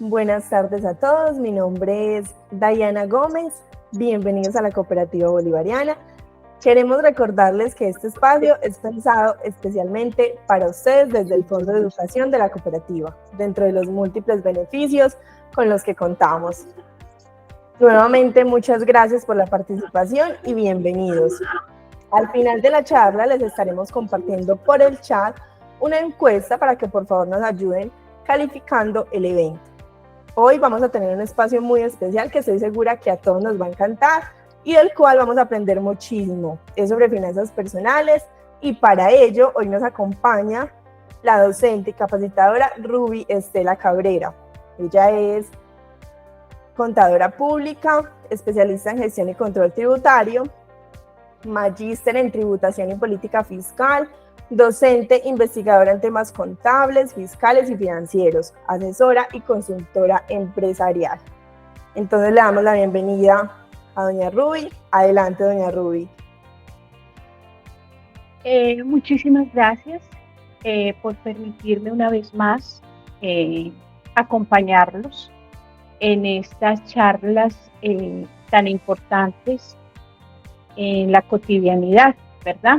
Buenas tardes a todos, mi nombre es Dayana Gómez, bienvenidos a la Cooperativa Bolivariana. Queremos recordarles que este espacio es pensado especialmente para ustedes desde el Fondo de Educación de la cooperativa, dentro de los múltiples beneficios con los que contamos. Nuevamente, muchas gracias por la participación y bienvenidos. Al final de la charla les estaremos compartiendo por el chat una encuesta para que por favor nos ayuden calificando el evento. Hoy vamos a tener un espacio muy especial que estoy segura que a todos nos va a encantar y del cual vamos a aprender muchísimo. Es sobre finanzas personales y para ello hoy nos acompaña la docente y capacitadora Ruby Estela Cabrera. Ella es contadora pública, especialista en gestión y control tributario, magíster en tributación y política fiscal, docente investigadora en temas contables, fiscales y financieros, asesora y consultora empresarial. Entonces le damos la bienvenida a doña Ruby. Adelante, doña Ruby. Muchísimas gracias por permitirme una vez más acompañarlos en estas charlas tan importantes en la cotidianidad, ¿verdad?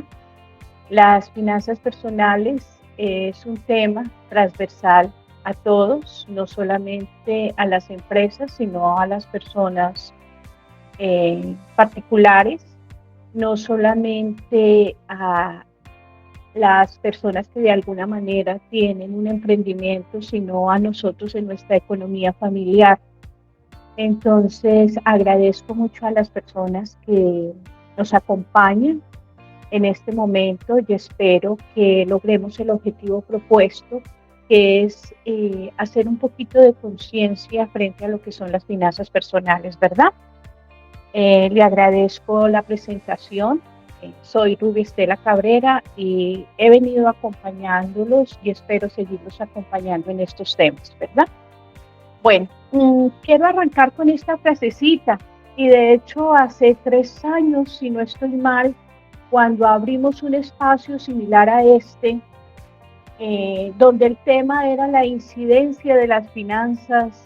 Las finanzas personales es un tema transversal a todos, no solamente a las empresas, sino a las personas particulares, no solamente a las personas que de alguna manera tienen un emprendimiento, sino a nosotros en nuestra economía familiar. Entonces, agradezco mucho a las personas que nos acompañan en este momento y espero que logremos el objetivo propuesto, que es hacer un poquito de conciencia frente a lo que son las finanzas personales, ¿verdad? Le agradezco la presentación. Soy Ruby Estela Cabrera y he venido acompañándolos y espero seguirlos acompañando en estos temas, ¿verdad? Bueno, quiero arrancar con esta frasecita y de hecho hace 3 años, si no estoy mal, cuando abrimos un espacio similar a este, donde el tema era la incidencia de las finanzas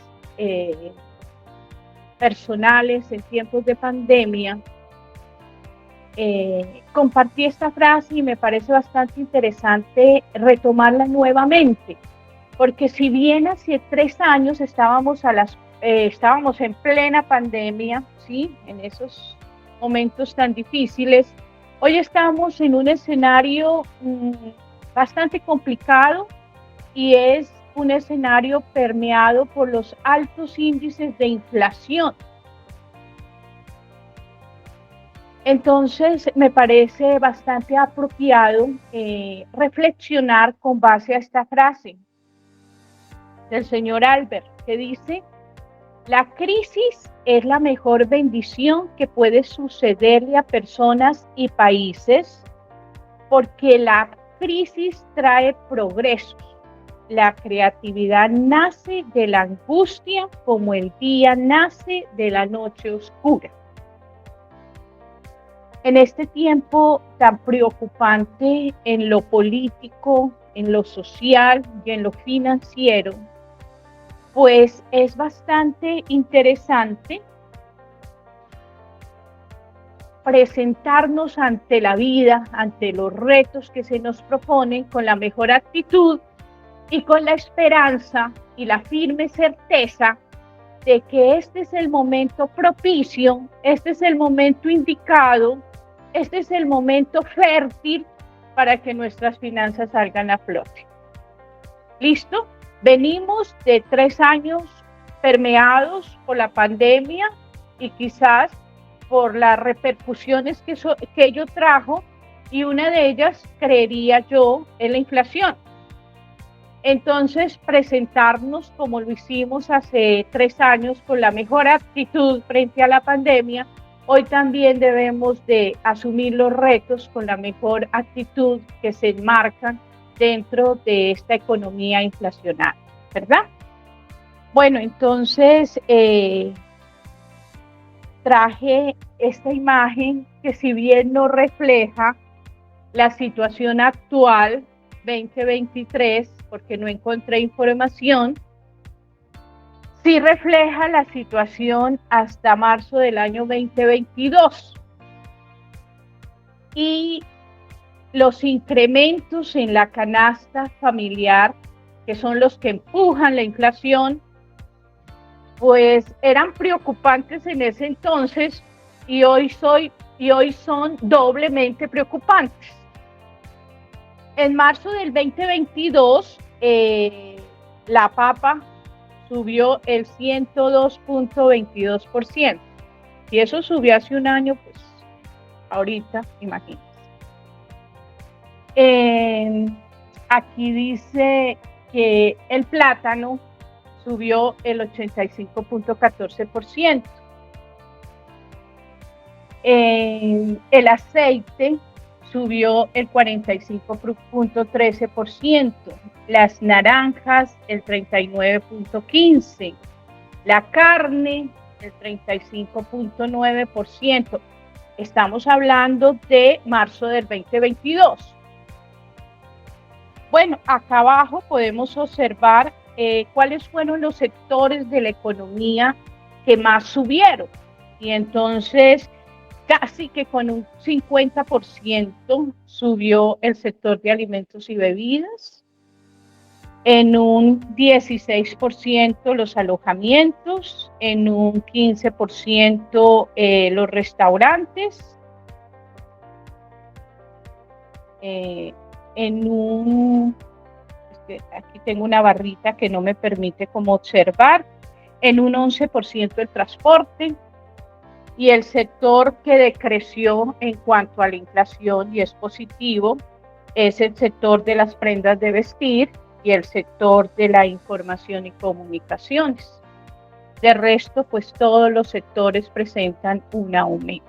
personales en tiempos de pandemia, compartí esta frase y me parece bastante interesante retomarla nuevamente, porque si bien hace 3 años estábamos en plena pandemia, ¿sí? En esos momentos tan difíciles, hoy estamos en un escenario bastante complicado y es un escenario permeado por los altos índices de inflación. Entonces, me parece bastante apropiado reflexionar con base a esta frase del señor Albert, que dice: la crisis es la mejor bendición que puede sucederle a personas y países, porque la crisis trae progresos. La creatividad nace de la angustia como el día nace de la noche oscura. En este tiempo tan preocupante en lo político, en lo social y en lo financiero, pues es bastante interesante presentarnos ante la vida, ante los retos que se nos proponen con la mejor actitud y con la esperanza y la firme certeza de que este es el momento propicio, este es el momento indicado, este es el momento fértil para que nuestras finanzas salgan a flote. ¿Listo? Venimos de 3 años permeados por la pandemia y quizás por las repercusiones que ello trajo, y una de ellas, creería yo, es la inflación. Entonces, presentarnos como lo hicimos hace 3 años con la mejor actitud frente a la pandemia, hoy también debemos de asumir los retos con la mejor actitud que se enmarcan dentro de esta economía inflacionaria, ¿verdad? Bueno, entonces traje esta imagen que, si bien no refleja la situación actual 2023, porque no encontré información, sí refleja la situación hasta marzo del año 2022. Y los incrementos en la canasta familiar, que son los que empujan la inflación, pues eran preocupantes en ese entonces y hoy son doblemente preocupantes. En marzo del 2022, la papa subió el 102.22%. Si eso subió hace un año, pues ahorita, imagínense. Aquí dice que el plátano subió el 85.14%. El aceite subió el 45.13%. Las naranjas el 39.15%. La carne el 35.9%. Estamos hablando de marzo del 2022. Bueno, acá abajo podemos observar cuáles fueron los sectores de la economía que más subieron. Y entonces, casi que con un 50% subió el sector de alimentos y bebidas, en un 16% los alojamientos, en un 15% los restaurantes, aquí tengo una barrita que no me permite como observar, en un 11% el transporte, y el sector que decreció en cuanto a la inflación y es positivo es el sector de las prendas de vestir y el sector de la información y comunicaciones. De resto, pues todos los sectores presentan un aumento.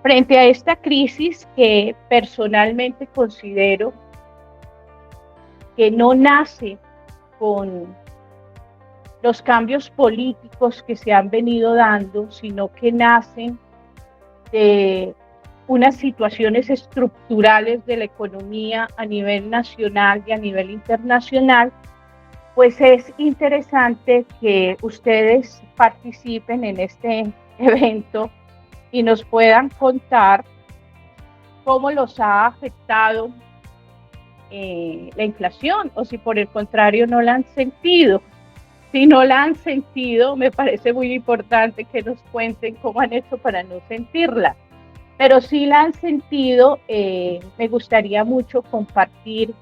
Frente a esta crisis que personalmente considero que no nace con los cambios políticos que se han venido dando, sino que nacen de unas situaciones estructurales de la economía a nivel nacional y a nivel internacional, pues es interesante que ustedes participen en este evento y nos puedan contar cómo los ha afectado la inflación, o si por el contrario no la han sentido. Si no la han sentido, me parece muy importante que nos cuenten cómo han hecho para no sentirla. Pero si la han sentido, me gustaría mucho compartir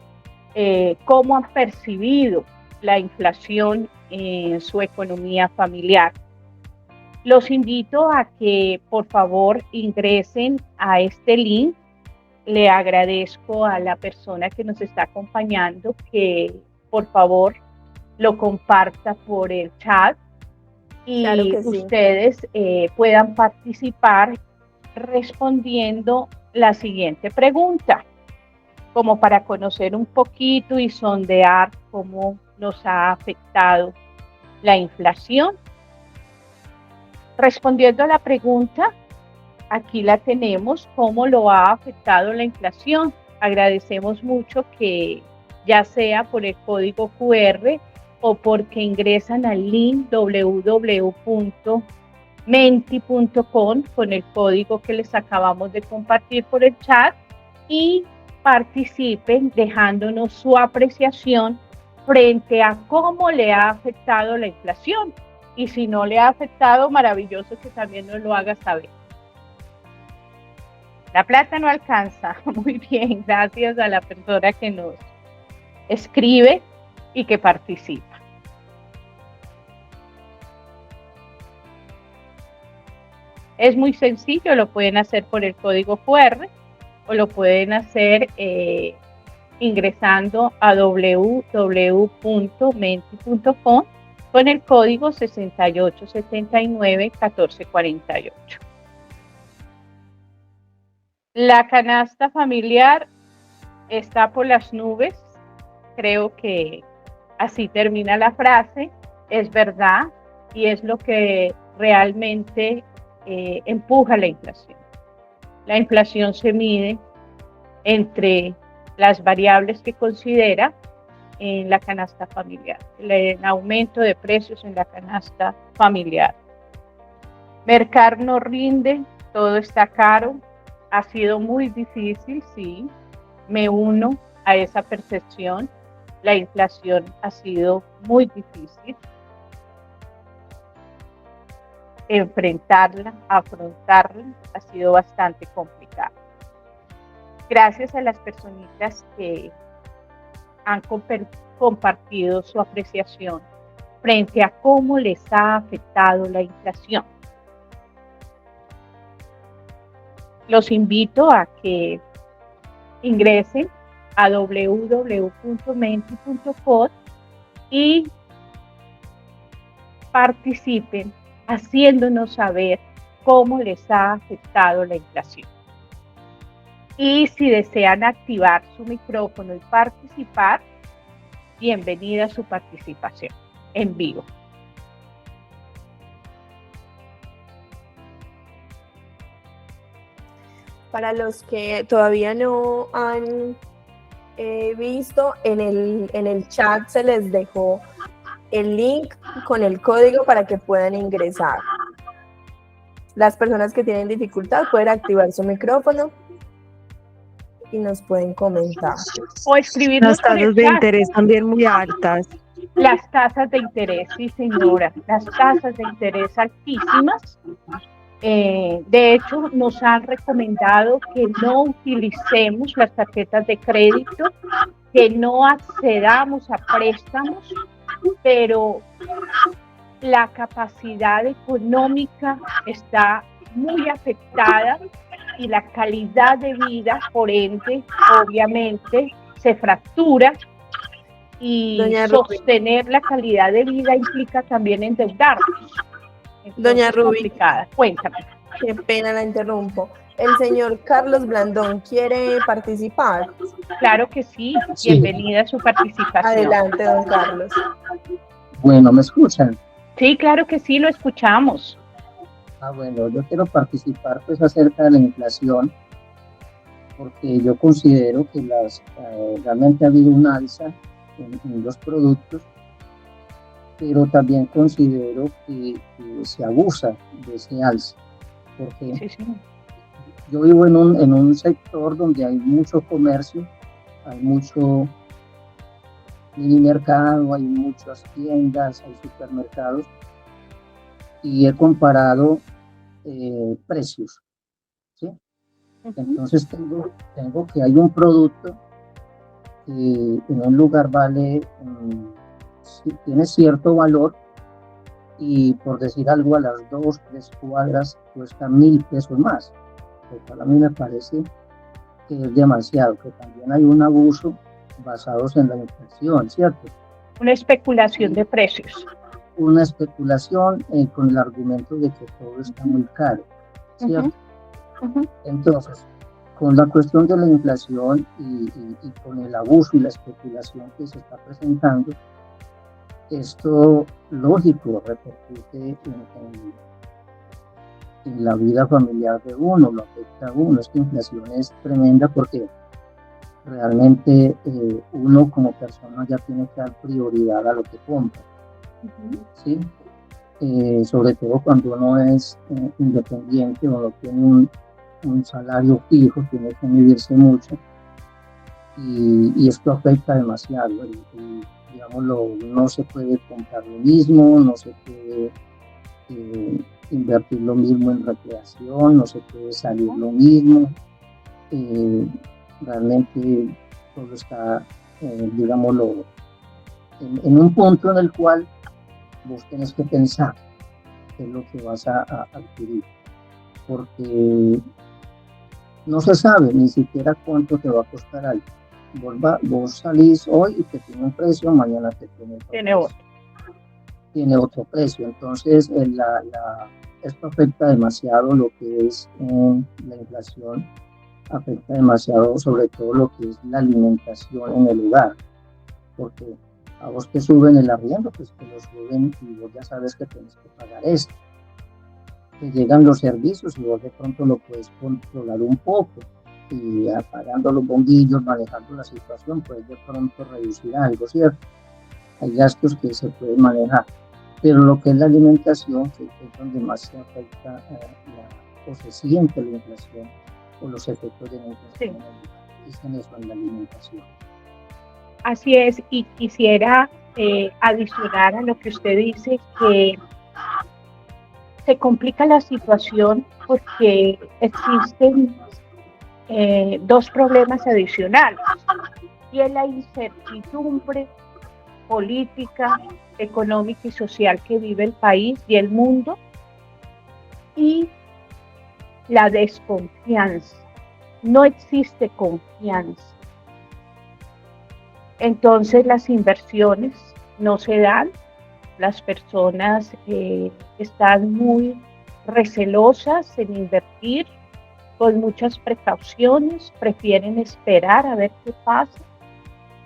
cómo han percibido la inflación en su economía familiar. Los invito a que por favor ingresen a este link. Le agradezco a la persona que nos está acompañando que por favor lo comparta por el chat y claro que ustedes puedan participar respondiendo la siguiente pregunta, como para conocer un poquito y sondear cómo nos ha afectado la inflación. Respondiendo a la pregunta, aquí la tenemos, cómo lo ha afectado la inflación. Agradecemos mucho que ya sea por el código QR o porque ingresan al link www.menti.com con el código que les acabamos de compartir por el chat y participen dejándonos su apreciación frente a cómo le ha afectado la inflación. Y si no le ha afectado, maravilloso que también nos lo haga saber. La plata no alcanza. Muy bien, gracias a la persona que nos escribe y que participa. Es muy sencillo, lo pueden hacer por el código QR o lo pueden hacer ingresando a www.menti.com con el código 6879-1448. La canasta familiar está por las nubes. Creo que así termina la frase. Es verdad y es lo que realmente empuja la inflación. La inflación se mide entre las variables que considera en la canasta familiar, el aumento de precios en la canasta familiar. Mercar no rinde, todo está caro, ha sido muy difícil, sí, me uno a esa percepción, la inflación ha sido muy difícil. Enfrentarla, afrontarla, ha sido bastante complicado. Gracias a las personitas que han compartido su apreciación frente a cómo les ha afectado la inflación. Los invito a que ingresen a www.menti.co y participen haciéndonos saber cómo les ha afectado la inflación. Y si desean activar su micrófono y participar, bienvenida a su participación en vivo. Para los que todavía no han visto, en el chat se les dejó el link con el código para que puedan ingresar. Las personas que tienen dificultad pueden activar su micrófono y nos pueden comentar. O escribirnos. Las tasas de interés también muy altas. Las tasas de interés, sí señora, las tasas de interés altísimas. De hecho, nos han recomendado que no utilicemos las tarjetas de crédito, que no accedamos a préstamos, pero la capacidad económica está muy afectada y la calidad de vida, por ende, obviamente, se fractura. Y Doña sostener la calidad de vida implica también endeudarnos. Entonces, Doña Ruby, complicada. Cuéntame. Qué pena, la interrumpo. El señor Carlos Blandón quiere participar. Claro que sí. Bienvenida a su participación. Adelante, don Carlos. Bueno, ¿me escuchan? Sí, claro que sí, lo escuchamos. Bueno, yo quiero participar pues acerca de la inflación, porque yo considero que realmente ha habido un alza en los productos, pero también considero que se abusa de ese alza, porque Sí. yo vivo en un sector donde hay mucho comercio, hay mucho mini mercado, hay muchas tiendas, hay supermercados, y he comparado precios, ¿sí? Entonces tengo que hay un producto que en un lugar vale, tiene cierto valor, y por decir algo, a las 2-3 cuadras cuesta 1,000 pesos más, lo cual a mí me parece que es demasiado, que también hay un abuso basados en la inflación, ¿cierto? Una especulación de precios. Una especulación con el argumento de que todo está muy caro, ¿cierto? Entonces, con la cuestión de la inflación y con el abuso y la especulación que se está presentando, esto, lógico, repercute en la vida familiar de uno, lo afecta a uno. Esta inflación es tremenda porque realmente uno como persona ya tiene que dar prioridad a lo que compra, ¿sí? Sobre todo cuando uno es independiente o no tiene un salario fijo, tiene que medirse mucho, y esto afecta demasiado. Y digámoslo, no se puede comprar lo mismo, no se puede invertir lo mismo en recreación, no se puede salir lo mismo. Realmente todo está, digámoslo, en un punto en el cual vos tenés que pensar qué es lo que vas a adquirir, porque no se sabe ni siquiera cuánto te va a costar algo. Vos salís hoy y te tiene un precio, mañana te tiene otro precio. Entonces esto afecta demasiado lo que es la inflación, afecta demasiado sobre todo lo que es la alimentación en el hogar, porque a vos te suben el arriendo, pues te lo suben y vos ya sabes que tienes que pagar esto. Te llegan los servicios y vos de pronto lo puedes controlar un poco, y apagando los bombillos, manejando la situación, pues de pronto reducir algo, ¿cierto? Hay gastos que se pueden manejar, pero lo que es la alimentación, que es donde más se afecta o se siente la inflación o los efectos de la inflación, es en eso, en la alimentación. Así es, y quisiera adicionar a lo que usted dice, que se complica la situación porque existen dos problemas adicionales, y es la incertidumbre política, económica y social que vive el país y el mundo, y la desconfianza. No existe confianza. Entonces las inversiones no se dan, las personas están muy recelosas en invertir, con muchas precauciones, prefieren esperar a ver qué pasa.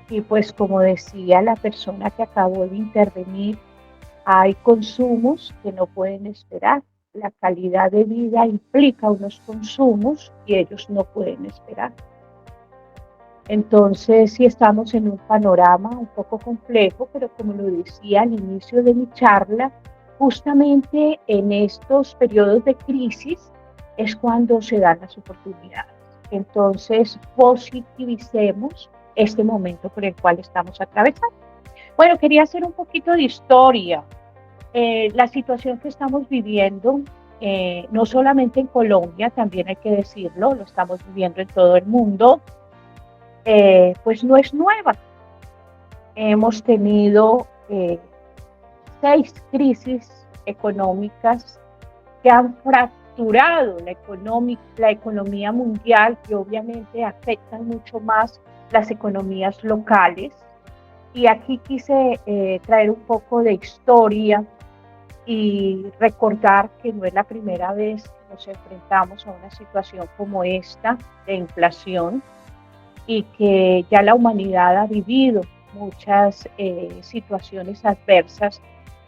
Y pues como decía la persona que acabó de intervenir, hay consumos que no pueden esperar. La calidad de vida implica unos consumos y ellos no pueden esperar. Entonces sí estamos en un panorama un poco complejo, pero como lo decía al inicio de mi charla, justamente en estos periodos de crisis es cuando se dan las oportunidades. Entonces positivicemos este momento por el cual estamos atravesando. Bueno, quería hacer un poquito de historia. La situación que estamos viviendo, no solamente en Colombia, también hay que decirlo, lo estamos viviendo en todo el mundo, pues no es nueva. Hemos tenido 6 crisis económicas que han fracturado la economía mundial, que obviamente afectan mucho más las economías locales. Y aquí quise traer un poco de historia y recordar que no es la primera vez que nos enfrentamos a una situación como esta de inflación, y que ya la humanidad ha vivido muchas situaciones adversas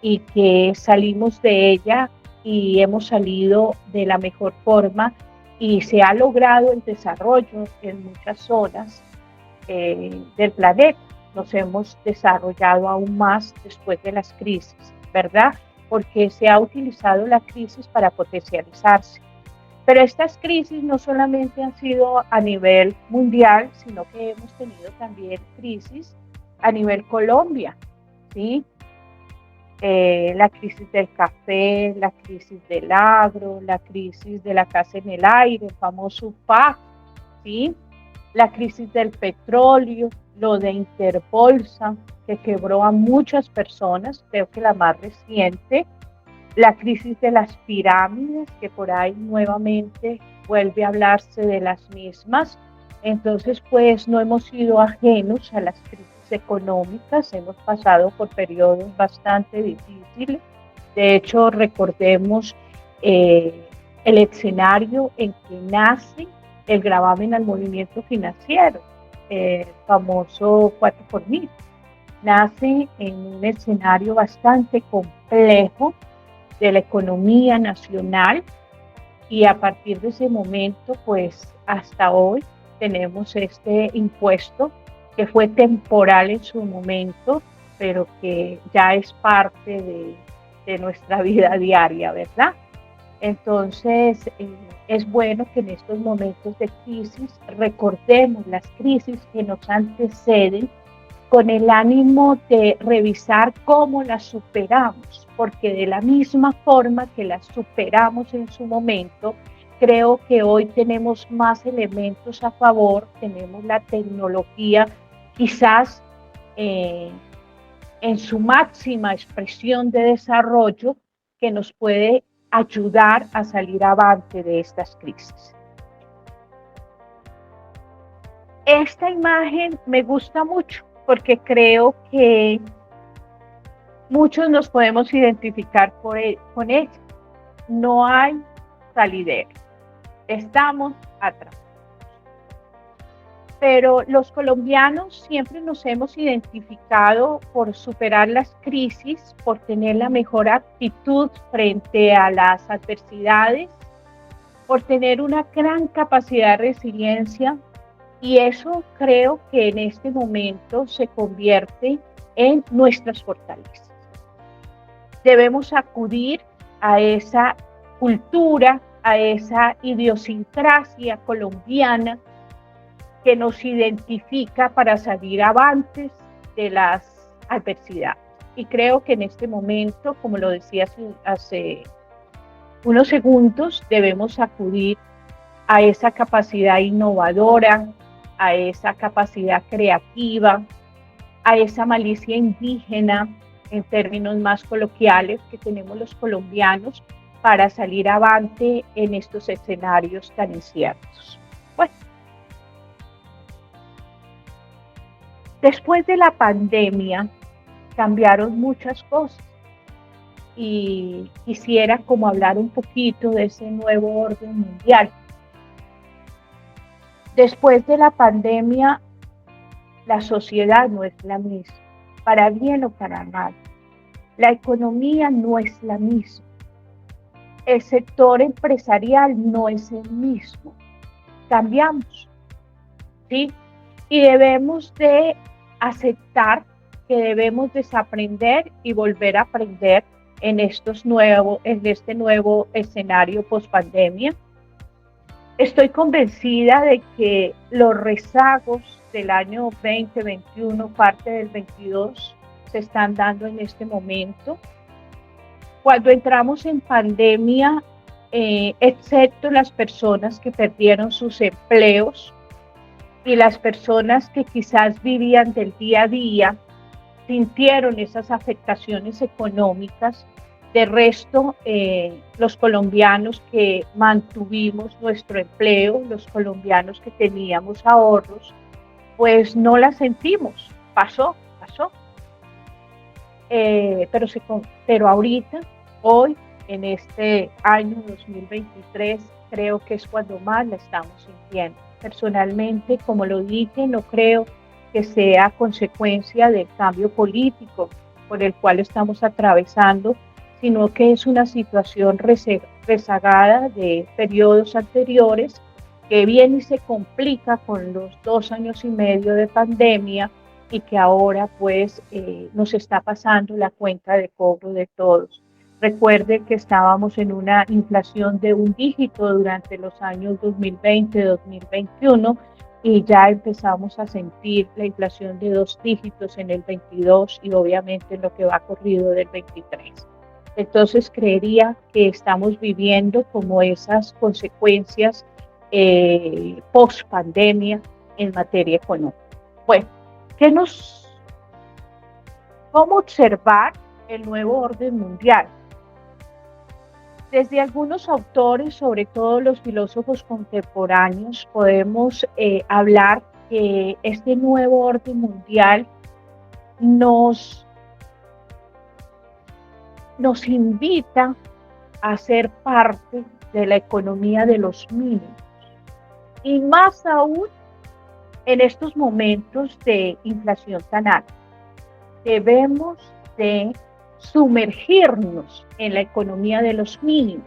y que salimos de ella y hemos salido de la mejor forma, y se ha logrado el desarrollo en muchas zonas del planeta. Nos hemos desarrollado aún más después de las crisis, ¿verdad? Porque se ha utilizado la crisis para potencializarse. Pero estas crisis no solamente han sido a nivel mundial, sino que hemos tenido también crisis a nivel Colombia, ¿sí? La crisis del café, la crisis del agro, la crisis de la casa en el aire, el famoso PAC, ¿sí? La crisis del petróleo, lo de Interbolsa, que quebró a muchas personas, creo que la más reciente, la crisis de las pirámides, que por ahí nuevamente vuelve a hablarse de las mismas. Entonces, pues no hemos sido ajenos a las crisis económicas, hemos pasado por periodos bastante difíciles. De hecho, recordemos el escenario en que nace el gravamen al movimiento financiero, el famoso 4x1000. Nace en un escenario bastante complejo de la economía nacional, y a partir de ese momento, pues hasta hoy tenemos este impuesto que fue temporal en su momento, pero que ya es parte de nuestra vida diaria, ¿verdad? Entonces, es bueno que en estos momentos de crisis recordemos las crisis que nos anteceden, con el ánimo de revisar cómo las superamos, porque de la misma forma que las superamos en su momento, creo que hoy tenemos más elementos a favor, tenemos la tecnología quizás en su máxima expresión de desarrollo, que nos puede ayudar a salir avante de estas crisis. Esta imagen me gusta mucho porque creo que muchos nos podemos identificar con ella. No hay salidero, estamos atrapados. Pero los colombianos siempre nos hemos identificado por superar las crisis, por tener la mejor actitud frente a las adversidades, por tener una gran capacidad de resiliencia, y eso creo que en este momento se convierte en nuestras fortalezas. Debemos acudir a esa cultura, a esa idiosincrasia colombiana que nos identifica para salir avantes de las adversidades. Y creo que en este momento, como lo decía hace unos segundos, debemos acudir a esa capacidad innovadora, a esa capacidad creativa, a esa malicia indígena, en términos más coloquiales, que tenemos los colombianos para salir avante en estos escenarios tan inciertos. Bueno, después de la pandemia cambiaron muchas cosas y quisiera como hablar un poquito de ese nuevo orden mundial. Después de la pandemia, la sociedad no es la misma, para bien o para mal. La economía no es la misma. El sector empresarial no es el mismo. Cambiamos, ¿sí? Y debemos de aceptar que debemos desaprender y volver a aprender en este nuevo escenario post-pandemia. Estoy convencida de que los rezagos del año 2021, parte del 22, se están dando en este momento. Cuando entramos en pandemia, excepto las personas que perdieron sus empleos y las personas que quizás vivían del día a día, sintieron esas afectaciones económicas. De resto, los colombianos que mantuvimos nuestro empleo, los colombianos que teníamos ahorros, pues no la sentimos, pasó. Pero ahorita, hoy, en este año 2023, creo que es cuando más la estamos sintiendo. Personalmente, como lo dije, no creo que sea consecuencia del cambio político por el cual estamos atravesando, sino que es una situación rezagada de periodos anteriores que viene y se complica con los 2 años y medio de pandemia y que ahora pues nos está pasando la cuenta de cobro de todos. Recuerde que estábamos en una inflación de un dígito durante los años 2020-2021 y ya empezamos a sentir la inflación de 2 dígitos en el 22 y obviamente en lo que va corrido del 23. Entonces creería que estamos viviendo como esas consecuencias post pandemia en materia económica. Bueno, ¿cómo observar el nuevo orden mundial? Desde algunos autores, sobre todo los filósofos contemporáneos, podemos hablar que este nuevo orden mundial nos invita a ser parte de la economía de los mínimos. Y más aún en estos momentos de inflación tan alta. Debemos de sumergirnos en la economía de los mínimos.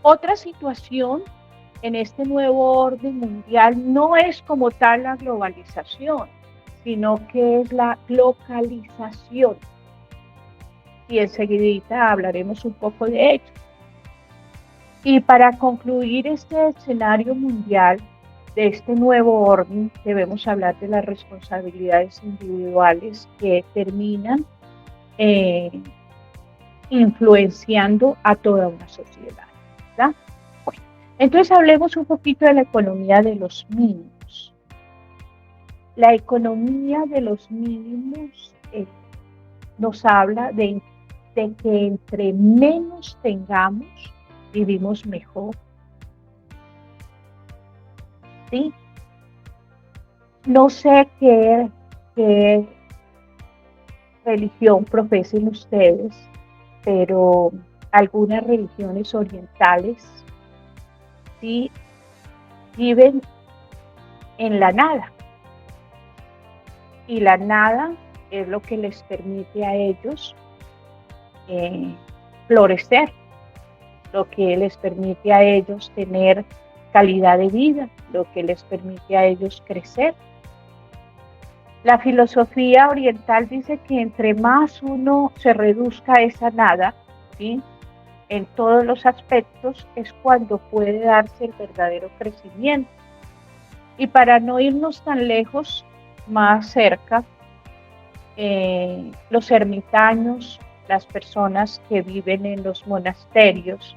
Otra situación en este nuevo orden mundial no es como tal la globalización, sino que es la localización. Y enseguidita hablaremos un poco de ello. Y para concluir este escenario mundial de este nuevo orden, debemos hablar de las responsabilidades individuales que terminan influenciando a toda una sociedad, ¿verdad? Bueno, entonces hablemos un poquito de la economía de los mínimos. La economía de los mínimos nos habla de que entre menos tengamos, vivimos mejor. ¿Sí? No sé qué religión profesen ustedes, pero algunas religiones orientales sí viven en la nada. Y la nada es lo que les permite a ellos florecer. lo que les permite a ellos tener calidad de vida, lo que les permite a ellos crecer. La filosofía oriental dice que entre más uno se reduzca a esa nada, ¿sí?, en todos los aspectos, es cuando puede darse el verdadero crecimiento. Y para no irnos tan lejos, más cerca, los ermitaños, las personas que viven en los monasterios,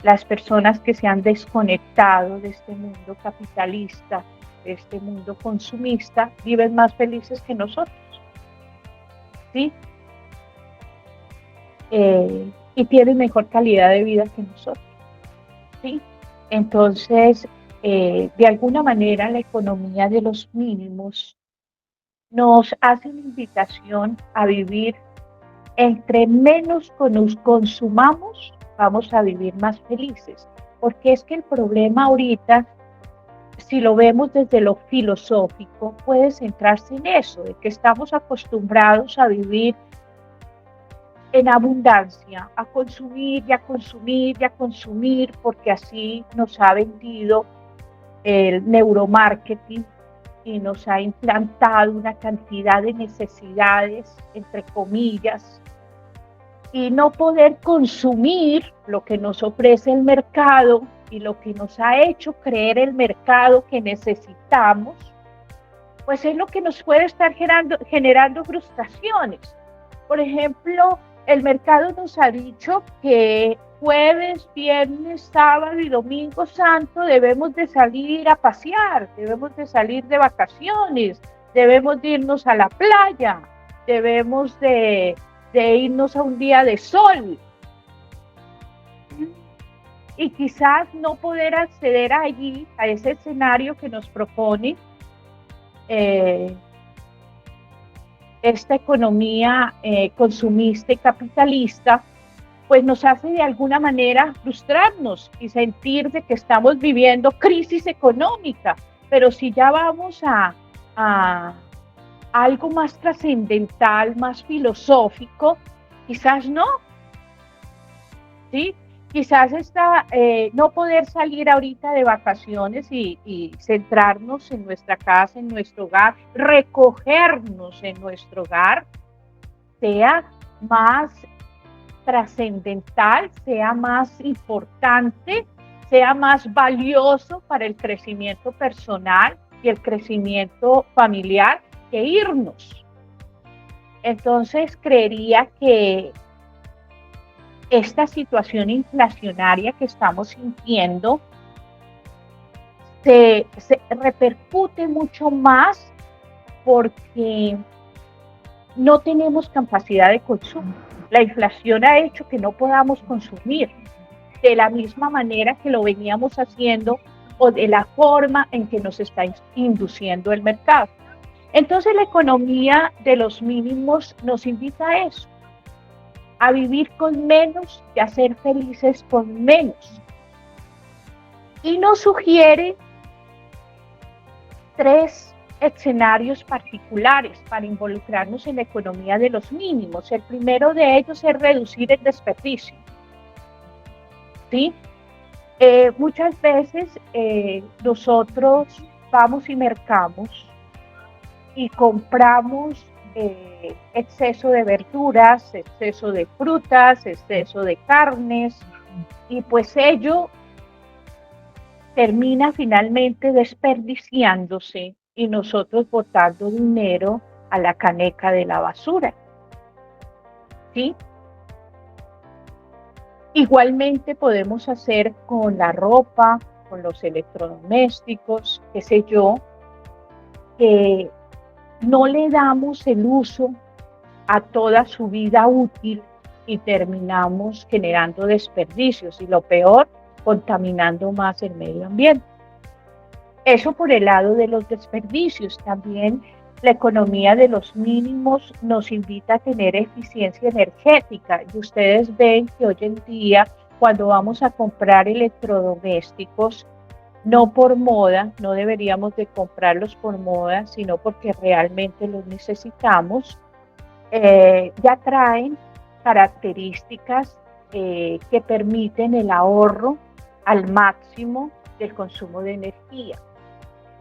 las personas que se han desconectado de este mundo capitalista, de este mundo consumista, viven más felices que nosotros, ¿sí? Y tienen mejor calidad de vida que nosotros, ¿sí? Entonces, de alguna manera, la economía de los mínimos nos hace una invitación a vivir. Entre menos consumamos, vamos a vivir más felices, porque es que el problema ahorita, si lo vemos desde lo filosófico, puede centrarse en eso, de que estamos acostumbrados a vivir en abundancia, a consumir y a consumir y a consumir, porque así nos ha vendido el neuromarketing y nos ha implantado una cantidad de necesidades, entre comillas, y no poder consumir lo que nos ofrece el mercado y lo que nos ha hecho creer el mercado que necesitamos, pues es lo que nos puede estar generando frustraciones. Por ejemplo, el mercado nos ha dicho que jueves, viernes, sábado y domingo santo debemos de salir a pasear, debemos de salir de vacaciones, debemos de irnos a la playa, debemos de irnos a un día de sol. Y quizás no poder acceder allí, a ese escenario que nos propone esta economía consumista y capitalista, pues nos hace de alguna manera frustrarnos y sentir de que estamos viviendo crisis económica. Pero si ya vamos a algo más trascendental, más filosófico, quizás no, ¿sí? Quizás no poder salir ahorita de vacaciones y centrarnos en nuestra casa, en nuestro hogar, recogernos en nuestro hogar, sea más trascendental, sea más importante, sea más valioso para el crecimiento personal y el crecimiento familiar que irnos. Entonces creería que esta situación inflacionaria que estamos sintiendo se repercute mucho más porque no tenemos capacidad de consumo. La inflación ha hecho que no podamos consumir de la misma manera que lo veníamos haciendo o de la forma en que nos está induciendo el mercado. Entonces la economía de los mínimos nos invita a eso, a vivir con menos y a ser felices con menos. Y nos sugiere 3 escenarios particulares para involucrarnos en la economía de los mínimos. El primero de ellos es reducir el desperdicio, ¿sí? Muchas veces nosotros vamos y mercamos y compramos exceso de verduras, exceso de frutas, exceso de carnes, y pues ello termina finalmente desperdiciándose y nosotros botando dinero a la caneca de la basura, ¿sí? Igualmente podemos hacer con la ropa, con los electrodomésticos, qué sé yo, que no le damos el uso a toda su vida útil y terminamos generando desperdicios y lo peor, contaminando más el medio ambiente. Eso por el lado de los desperdicios. También la economía de los mínimos nos invita a tener eficiencia energética y ustedes ven que hoy en día cuando vamos a comprar electrodomésticos, no por moda, no deberíamos de comprarlos por moda, sino porque realmente los necesitamos, ya traen características que permiten el ahorro al máximo del consumo de energía.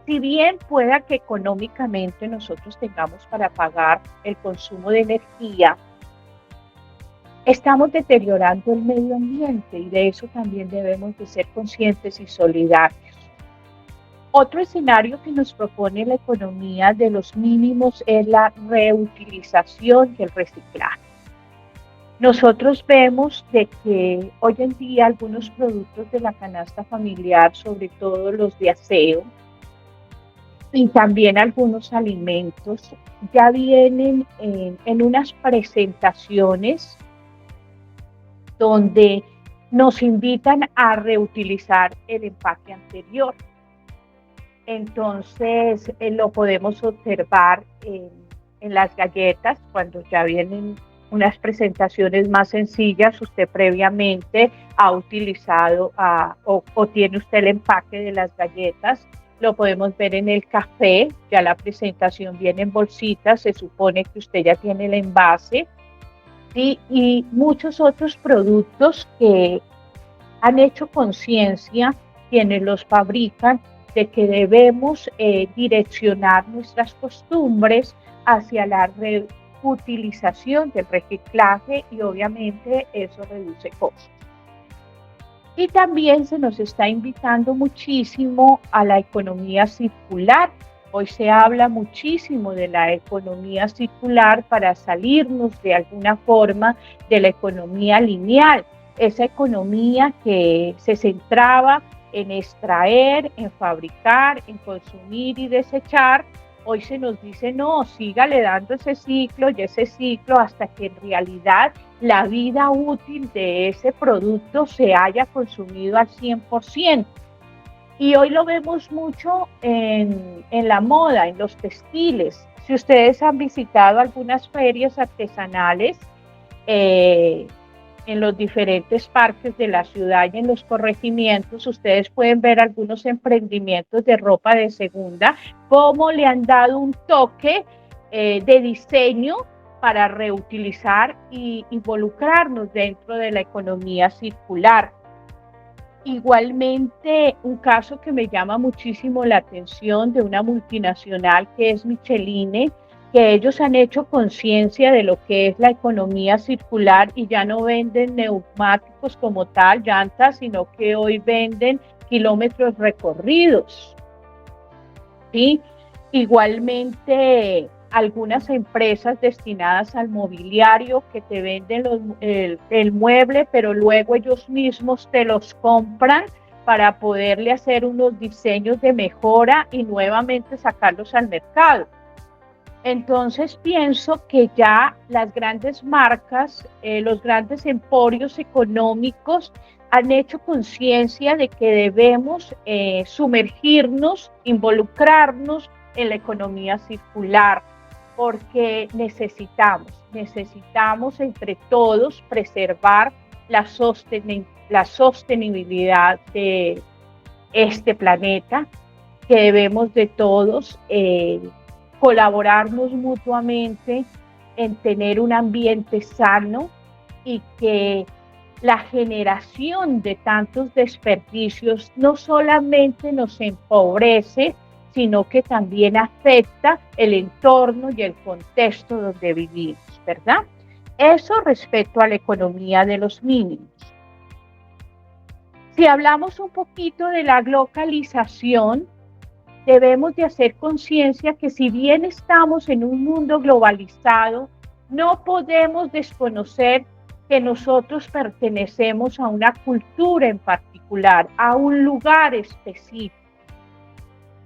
Si bien pueda que económicamente nosotros tengamos para pagar el consumo de energía, estamos deteriorando el medio ambiente y de eso también debemos de ser conscientes y solidarios. Otro escenario que nos propone la economía de los mínimos es la reutilización y el reciclaje. Nosotros vemos de que hoy en día algunos productos de la canasta familiar, sobre todo los de aseo, y también algunos alimentos, ya vienen en unas presentaciones donde nos invitan a reutilizar el empaque anterior. Entonces, lo podemos observar en las galletas, cuando ya vienen unas presentaciones más sencillas, usted previamente ha utilizado o tiene usted el empaque de las galletas. Lo podemos ver en el café, ya la presentación viene en bolsitas, se supone que usted ya tiene el envase, ¿sí? Y muchos otros productos que han hecho conciencia quienes los fabrican de que debemos direccionar nuestras costumbres hacia la reutilización del reciclaje y obviamente eso reduce costos. Y también se nos está invitando muchísimo a la economía circular. Hoy se habla muchísimo de la economía circular para salirnos de alguna forma de la economía lineal, esa economía que se centraba en extraer, en fabricar, en consumir y desechar. Hoy se nos dice, no, sígale dando ese ciclo y ese ciclo hasta que en realidad la vida útil de ese producto se haya consumido al 100%. Y hoy lo vemos mucho en la moda, en los textiles. Si ustedes han visitado algunas ferias artesanales, en los diferentes parques de la ciudad y en los corregimientos, ustedes pueden ver algunos emprendimientos de ropa de segunda, cómo le han dado un toque de diseño para reutilizar y involucrarnos dentro de la economía circular. Igualmente, un caso que me llama muchísimo la atención de una multinacional que es Michelin, que ellos han hecho conciencia de lo que es la economía circular y ya no venden neumáticos como tal, llantas, sino que hoy venden kilómetros recorridos, ¿sí? Igualmente, algunas empresas destinadas al mobiliario que te venden el mueble, pero luego ellos mismos te los compran para poderle hacer unos diseños de mejora y nuevamente sacarlos al mercado. Entonces pienso que ya las grandes marcas, los grandes emporios económicos han hecho conciencia de que debemos sumergirnos, involucrarnos en la economía circular, porque necesitamos entre todos preservar la sostenibilidad de este planeta, que debemos de todos colaborarnos mutuamente en tener un ambiente sano y que la generación de tantos desperdicios no solamente nos empobrece, sino que también afecta el entorno y el contexto donde vivimos, ¿verdad? Eso respecto a la economía de los mínimos. Si hablamos un poquito de la globalización, debemos de hacer conciencia que si bien estamos en un mundo globalizado, no podemos desconocer que nosotros pertenecemos a una cultura en particular, a un lugar específico.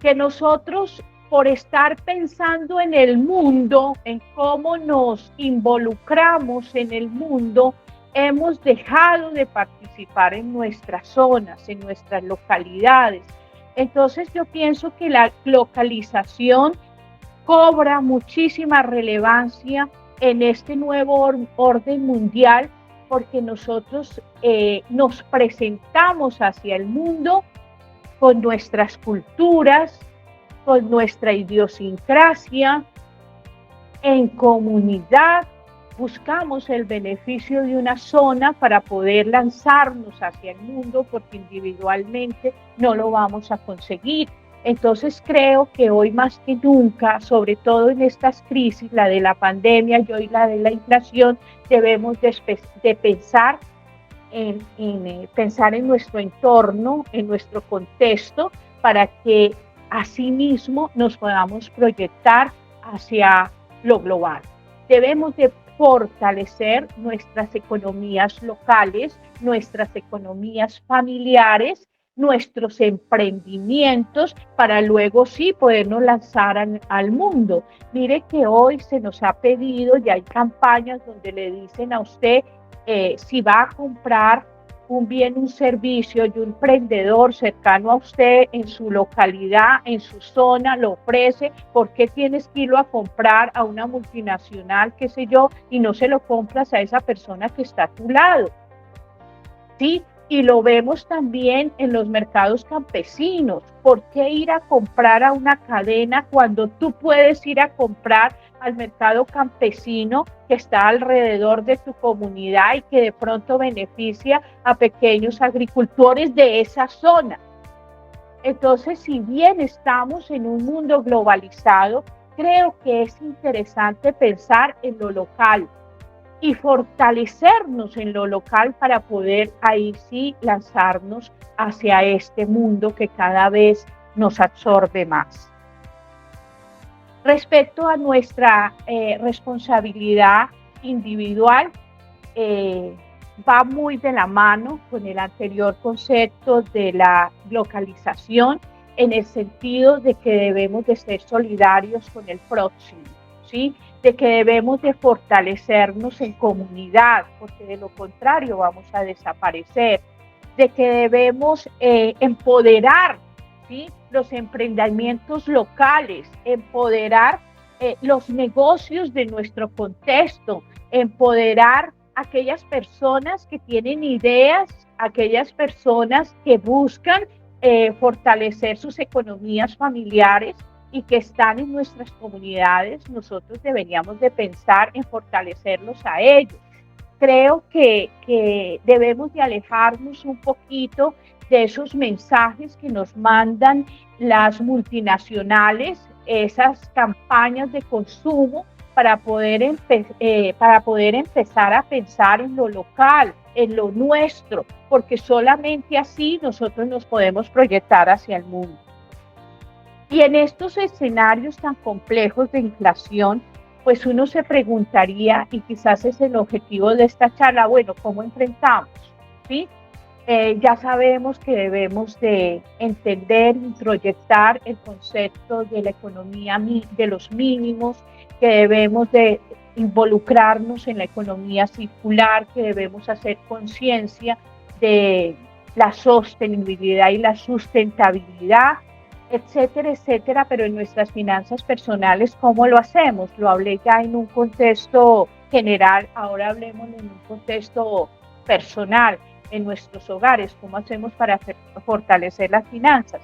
Que nosotros, por estar pensando en el mundo, en cómo nos involucramos en el mundo, hemos dejado de participar en nuestras zonas, en nuestras localidades. Entonces yo pienso que la localización cobra muchísima relevancia en este nuevo orden mundial, porque nosotros nos presentamos hacia el mundo con nuestras culturas, con nuestra idiosincrasia, en comunidad, buscamos el beneficio de una zona para poder lanzarnos hacia el mundo, porque individualmente no lo vamos a conseguir. Entonces creo que hoy más que nunca, sobre todo en estas crisis, la de la pandemia y hoy la de la inflación, debemos de pensar pensar en nuestro entorno, en nuestro contexto, para que asimismo nos podamos proyectar hacia lo global. Debemos de fortalecer nuestras economías locales, nuestras economías familiares, nuestros emprendimientos, para luego sí podernos lanzar al mundo. Mire que hoy se nos ha pedido, y hay campañas donde le dicen a usted si va a comprar un bien, un servicio, y un emprendedor cercano a usted en su localidad, en su zona, lo ofrece. ¿Por qué tienes que irlo a comprar a una multinacional, qué sé yo, y no se lo compras a esa persona que está a tu lado? ¿Sí? Y lo vemos también en los mercados campesinos. ¿Por qué ir a comprar a una cadena cuando tú puedes ir a comprar al mercado campesino que está alrededor de tu comunidad y que de pronto beneficia a pequeños agricultores de esa zona? Entonces, si bien estamos en un mundo globalizado, creo que es interesante pensar en lo local y fortalecernos en lo local para poder ahí sí lanzarnos hacia este mundo que cada vez nos absorbe más. Respecto a nuestra responsabilidad individual, va muy de la mano con el anterior concepto de la localización, en el sentido de que debemos de ser solidarios con el próximo, ¿sí? De que debemos de fortalecernos en comunidad, porque de lo contrario vamos a desaparecer, de que debemos empoderar, ¿sí?, los emprendimientos locales, empoderar los negocios de nuestro contexto, empoderar a aquellas personas que tienen ideas, aquellas personas que buscan fortalecer sus economías familiares y que están en nuestras comunidades. Nosotros deberíamos de pensar en fortalecerlos a ellos. Creo que debemos de alejarnos un poquito de esos mensajes que nos mandan las multinacionales, esas campañas de consumo, para poder empezar a pensar en lo local, en lo nuestro, porque solamente así nosotros nos podemos proyectar hacia el mundo. Y en estos escenarios tan complejos de inflación, pues uno se preguntaría, y quizás es el objetivo de esta charla, bueno, ¿cómo enfrentamos? ¿Sí? Ya sabemos que debemos de entender y proyectar el concepto de la economía de los mínimos, que debemos de involucrarnos en la economía circular, que debemos hacer conciencia de la sostenibilidad y la sustentabilidad, etcétera, etcétera. Pero en nuestras finanzas personales, ¿cómo lo hacemos? Lo hablé ya en un contexto general, ahora hablemos en un contexto personal, en nuestros hogares, ¿cómo hacemos para fortalecer las finanzas?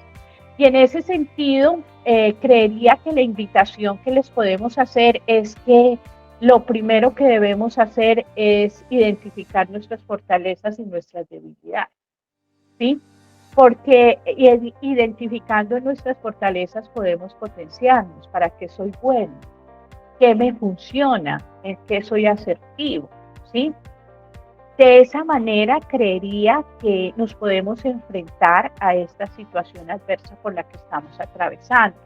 Y en ese sentido, creería que la invitación que les podemos hacer es que lo primero que debemos hacer es identificar nuestras fortalezas y nuestras debilidades, ¿sí? Porque identificando nuestras fortalezas podemos potenciarnos. ¿Para qué soy bueno? ¿Qué me funciona? ¿En qué soy asertivo? ¿Sí? De esa manera creería que nos podemos enfrentar a esta situación adversa por la que estamos atravesando.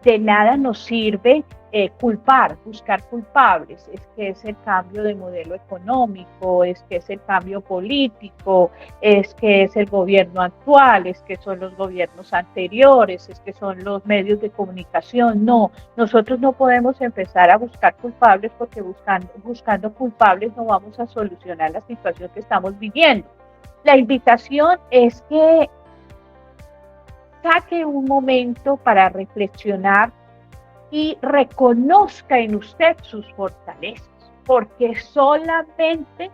De nada nos sirve buscar culpables. Es que es el cambio de modelo económico, es que es el cambio político, es que es el gobierno actual, es que son los gobiernos anteriores, es que son los medios de comunicación. No, nosotros no podemos empezar a buscar culpables, porque buscando culpables no vamos a solucionar la situación que estamos viviendo. La invitación es que saque un momento para reflexionar y reconozca en usted sus fortalezas, porque solamente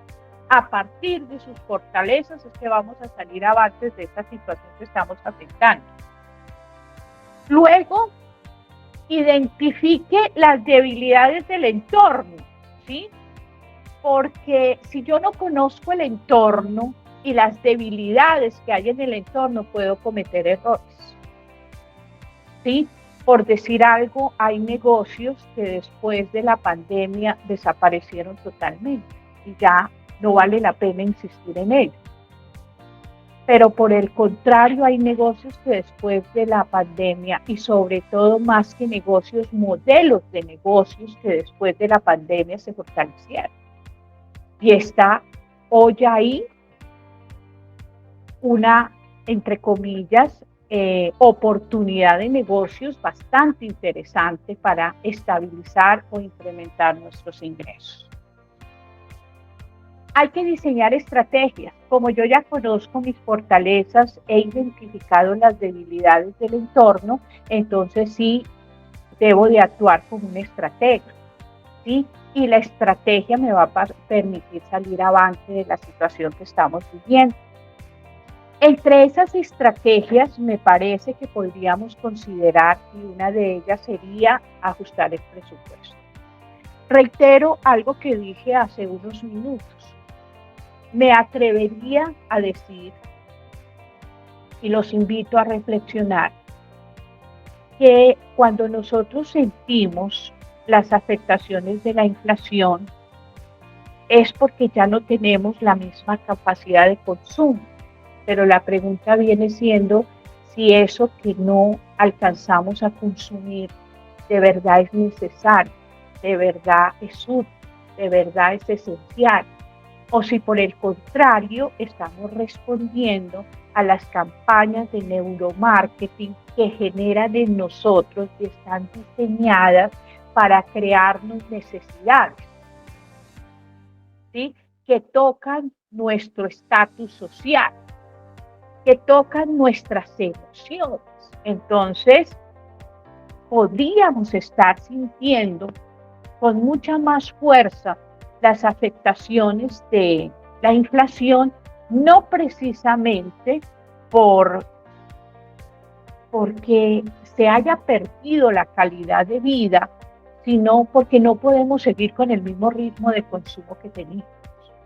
a partir de sus fortalezas es que vamos a salir avantes de esta situación que estamos afrontando. Luego, identifique las debilidades del entorno, ¿sí? porque si yo no conozco el entorno y las debilidades que hay en el entorno, puedo cometer errores. ¿Sí? Por decir algo, hay negocios que después de la pandemia desaparecieron totalmente y ya no vale la pena insistir en ellos. Pero por el contrario, hay negocios que después de la pandemia, y sobre todo más que negocios, modelos de negocios que después de la pandemia se fortalecieron. Y está hoy ahí una, entre comillas, oportunidad de negocios bastante interesante para estabilizar o incrementar nuestros ingresos. Hay que diseñar estrategias. Como yo ya conozco mis fortalezas, he identificado las debilidades del entorno, entonces sí debo de actuar como un estratega, ¿sí? Y la estrategia me va a permitir salir avante de la situación que estamos viviendo. Entre esas estrategias me parece que podríamos considerar, y una de ellas sería ajustar el presupuesto. Reitero algo que dije hace unos minutos. Me atrevería a decir, y los invito a reflexionar, que cuando nosotros sentimos las afectaciones de la inflación es porque ya no tenemos la misma capacidad de consumo. Pero la pregunta viene siendo si eso que no alcanzamos a consumir de verdad es necesario, de verdad es útil, de verdad es esencial, o si por el contrario estamos respondiendo a las campañas de neuromarketing que generan en nosotros y están diseñadas para crearnos necesidades, ¿sí? Que tocan nuestro estatus social, que tocan nuestras emociones. Entonces, podríamos estar sintiendo con mucha más fuerza las afectaciones de la inflación, no precisamente porque se haya perdido la calidad de vida, sino porque no podemos seguir con el mismo ritmo de consumo que teníamos.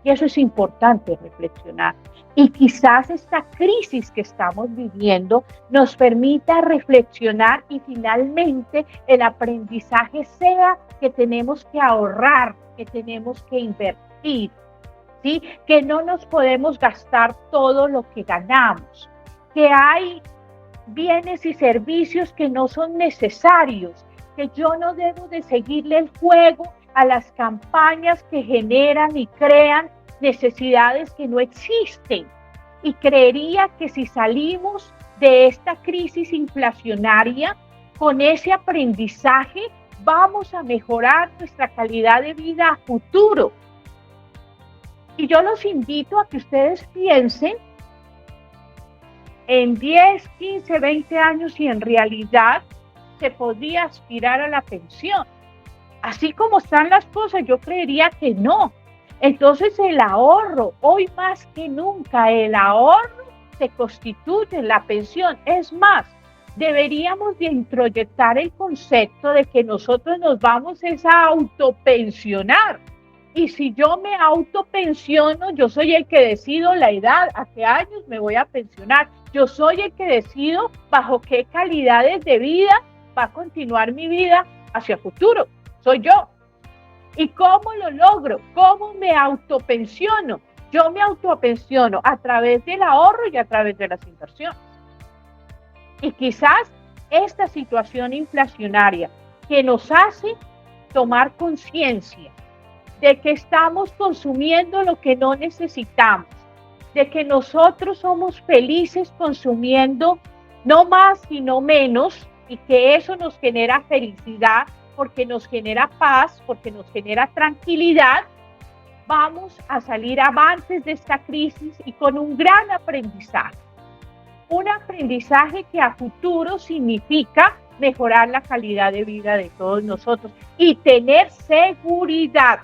Y eso es importante reflexionar. Y quizás esta crisis que estamos viviendo nos permita reflexionar y finalmente el aprendizaje sea que tenemos que ahorrar, que tenemos que invertir, ¿sí? Que no nos podemos gastar todo lo que ganamos, que hay bienes y servicios que no son necesarios, que yo no debo de seguirle el juego a las campañas que generan y crean necesidades que no existen. Y creería que si salimos de esta crisis inflacionaria con ese aprendizaje, vamos a mejorar nuestra calidad de vida a futuro. Y yo los invito a que ustedes piensen en 10, 15, 20 años si en realidad se podría aspirar a la pensión. Así como están las cosas, yo creería que no. Entonces el ahorro, hoy más que nunca, el ahorro se constituye en la pensión. Es más, deberíamos de introyectar el concepto de que nosotros nos vamos a autopensionar. Y si yo me autopensiono, yo soy el que decido la edad, a qué años me voy a pensionar. Yo soy el que decido bajo qué calidades de vida va a continuar mi vida hacia el futuro. Soy yo. ¿Y cómo lo logro? ¿Cómo me autopensiono? Yo me autopensiono a través del ahorro y a través de las inversiones. Y quizás esta situación inflacionaria que nos hace tomar conciencia de que estamos consumiendo lo que no necesitamos, de que nosotros somos felices consumiendo no más sino menos, y que eso nos genera felicidad, porque nos genera paz, porque nos genera tranquilidad, vamos a salir avantes de esta crisis y con un gran aprendizaje. Un aprendizaje que a futuro significa mejorar la calidad de vida de todos nosotros y tener seguridad.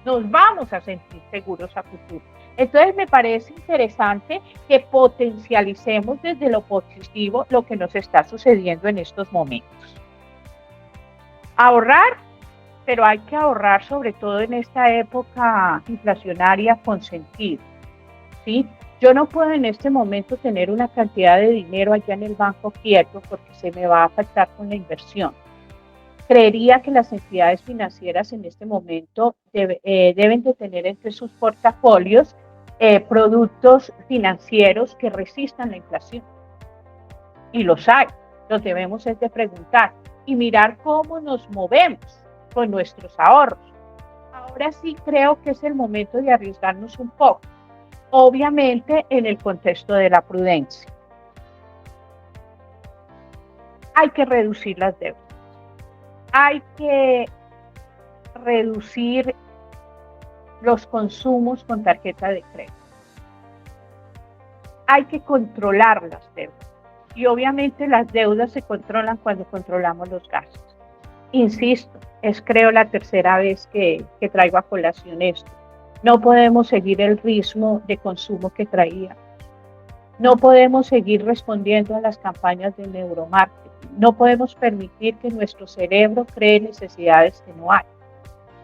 Nos vamos a sentir seguros a futuro. Entonces me parece interesante que potencialicemos desde lo positivo lo que nos está sucediendo en estos momentos. Ahorrar, pero hay que ahorrar, sobre todo en esta época inflacionaria, con sentido, ¿sí? Yo no puedo en este momento tener una cantidad de dinero allá en el banco quieto porque se me va a afectar con la inversión. Creería que las entidades financieras en este momento deben de tener entre sus portafolios productos financieros que resistan la inflación. Y los hay, los debemos es de preguntar y mirar cómo nos movemos con nuestros ahorros. Ahora sí creo que es el momento de arriesgarnos un poco, obviamente en el contexto de la prudencia. Hay que reducir las deudas. Hay que reducir los consumos con tarjeta de crédito. Hay que controlar las deudas. Y obviamente las deudas se controlan cuando controlamos los gastos. Insisto, es creo la tercera vez que traigo a colación esto. No podemos seguir el ritmo de consumo que traía. No podemos seguir respondiendo a las campañas de neuromarketing. No podemos permitir que nuestro cerebro cree necesidades que no hay.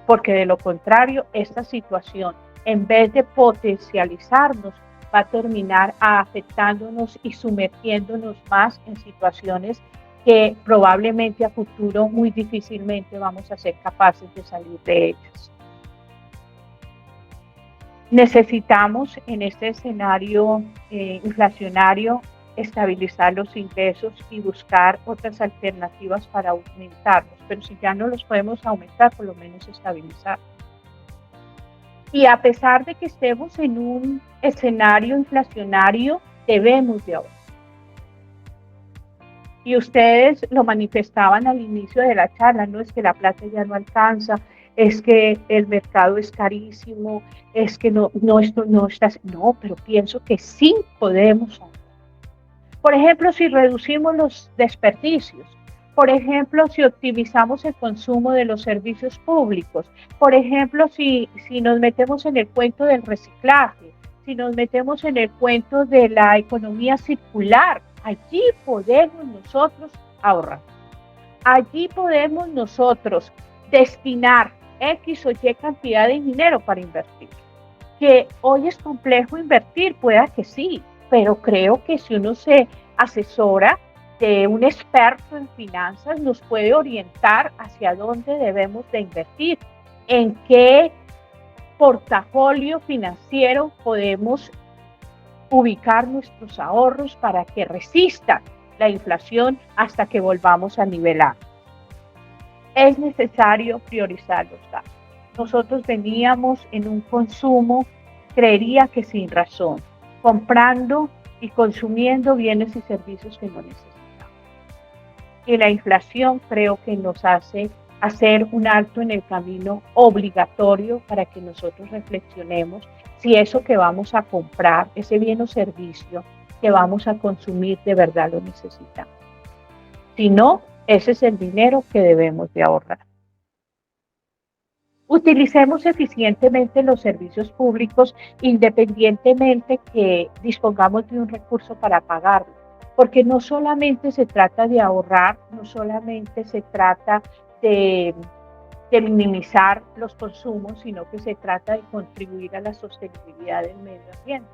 Porque de lo contrario, esta situación, en vez de potencializarnos, va a terminar afectándonos y sumergiéndonos más en situaciones que probablemente a futuro muy difícilmente vamos a ser capaces de salir de ellas. Necesitamos en este escenario inflacionario estabilizar los ingresos y buscar otras alternativas para aumentarlos, pero si ya no los podemos aumentar, por lo menos estabilizar. Y a pesar de que estemos en un escenario inflacionario, debemos de ahorrar. Y ustedes lo manifestaban al inicio de la charla, no es que la plata ya no alcanza, es que el mercado es carísimo, es que esto no está, no, pero pienso que sí podemos ahorrar. Por ejemplo, si reducimos los desperdicios, por ejemplo, si optimizamos el consumo de los servicios públicos, por ejemplo, si nos metemos en el cuento del reciclaje, si nos metemos en el cuento de la economía circular, allí podemos nosotros ahorrar. Allí podemos nosotros destinar X o Y cantidad de dinero para invertir. Que hoy es complejo invertir, pueda que sí, pero creo que si uno se asesora de un experto en finanzas, nos puede orientar hacia dónde debemos de invertir, en qué portafolio financiero podemos ubicar nuestros ahorros para que resistan la inflación hasta que volvamos a nivelar. Es necesario priorizar los gastos. Nosotros veníamos en un consumo, creería que sin razón, comprando y consumiendo bienes y servicios que no necesitamos. Y la inflación creo que nos hace hacer un alto en el camino obligatorio para que nosotros reflexionemos si eso que vamos a comprar, ese bien o servicio que vamos a consumir, de verdad lo necesitamos. Si no, ese es el dinero que debemos de ahorrar. Utilicemos eficientemente los servicios públicos independientemente que dispongamos de un recurso para pagarlo, porque no solamente se trata de ahorrar, no solamente se trata de minimizar los consumos, sino que se trata de contribuir a la sostenibilidad del medio ambiente.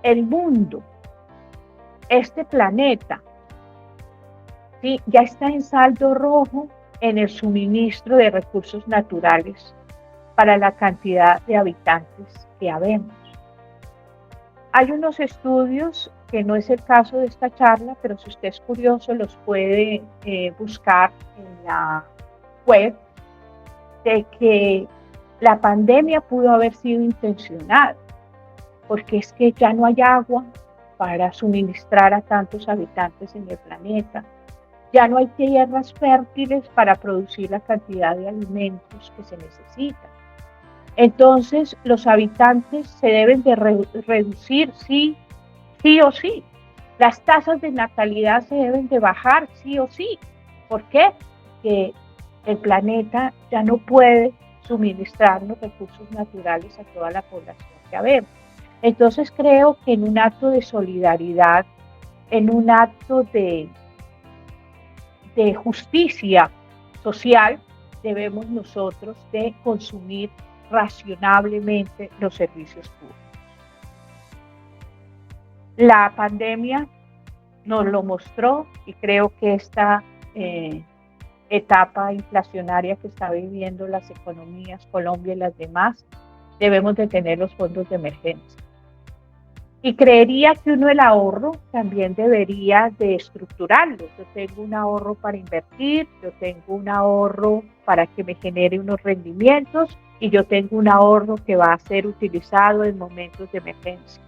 El mundo, este planeta, ¿sí?, ya está en saldo rojo en el suministro de recursos naturales para la cantidad de habitantes que habemos. Hay unos estudios, que no es el caso de esta charla, pero si usted es curioso los puede buscar en la web, de que la pandemia pudo haber sido intencional, porque es que ya no hay agua para suministrar a tantos habitantes en el planeta. Ya no hay tierras fértiles para producir la cantidad de alimentos que se necesitan. Entonces, los habitantes se deben de reducir, sí o sí. Las tasas de natalidad se deben de bajar, sí o sí. ¿Por qué? Porque el planeta ya no puede suministrar los recursos naturales a toda la población que habemos. Entonces, creo que en un acto de solidaridad, en un acto de justicia social, debemos nosotros de consumir racionalmente los servicios públicos. La pandemia nos lo mostró y creo que esta etapa inflacionaria que está viviendo las economías, Colombia y las demás, debemos de tener los fondos de emergencia. Y creería que uno el ahorro también debería de estructurarlo. Yo tengo un ahorro para invertir, yo tengo un ahorro para que me genere unos rendimientos y yo tengo un ahorro que va a ser utilizado en momentos de emergencia.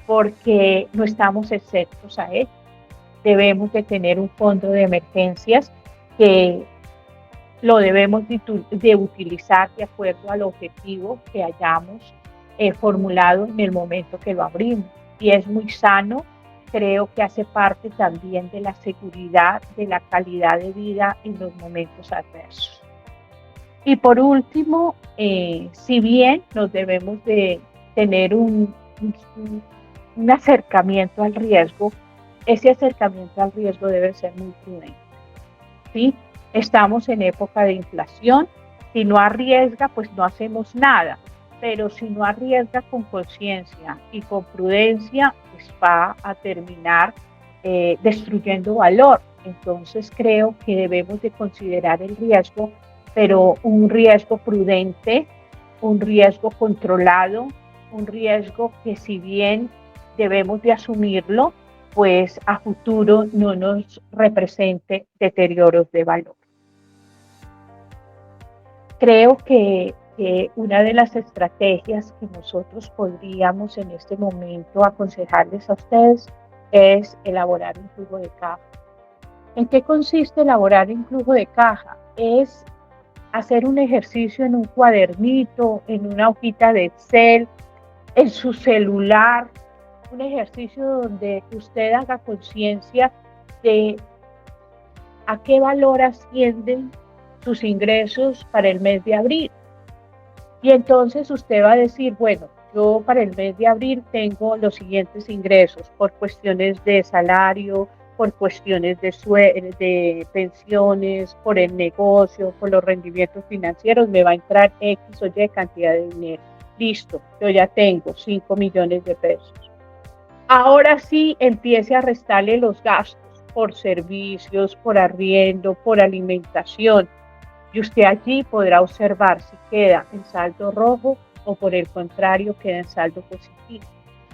Porque no estamos exentos a él. Debemos de tener un fondo de emergencias que lo debemos de utilizar de acuerdo al objetivo que hayamos formulado en el momento que lo abrimos. Y es muy sano, creo que hace parte también de la seguridad, de la calidad de vida en los momentos adversos. Y por último, si bien nos debemos de tener un acercamiento al riesgo, ese acercamiento al riesgo debe ser muy prudente. ¿Sí? Estamos en época de inflación, si no arriesga, pues no hacemos nada, pero si no arriesga con conciencia y con prudencia, pues va a terminar destruyendo valor. Entonces creo que debemos de considerar el riesgo, pero un riesgo prudente, un riesgo controlado, un riesgo que si bien debemos de asumirlo, pues a futuro no nos represente deterioros de valor. Creo que una de las estrategias que nosotros podríamos en este momento aconsejarles a ustedes es elaborar un flujo de caja. ¿En qué consiste elaborar un flujo de caja? Es hacer un ejercicio en un cuadernito, en una hojita de Excel, en su celular, un ejercicio donde usted haga conciencia de a qué valor ascienden sus ingresos para el mes de abril. Y entonces usted va a decir, bueno, yo para el mes de abril tengo los siguientes ingresos por cuestiones de salario, por cuestiones de pensiones, por el negocio, por los rendimientos financieros, me va a entrar X o Y cantidad de dinero. Listo, yo ya tengo 5 millones de pesos. Ahora sí empiece a restarle los gastos por servicios, por arriendo, por alimentación. Y usted allí podrá observar si queda en saldo rojo o por el contrario queda en saldo positivo.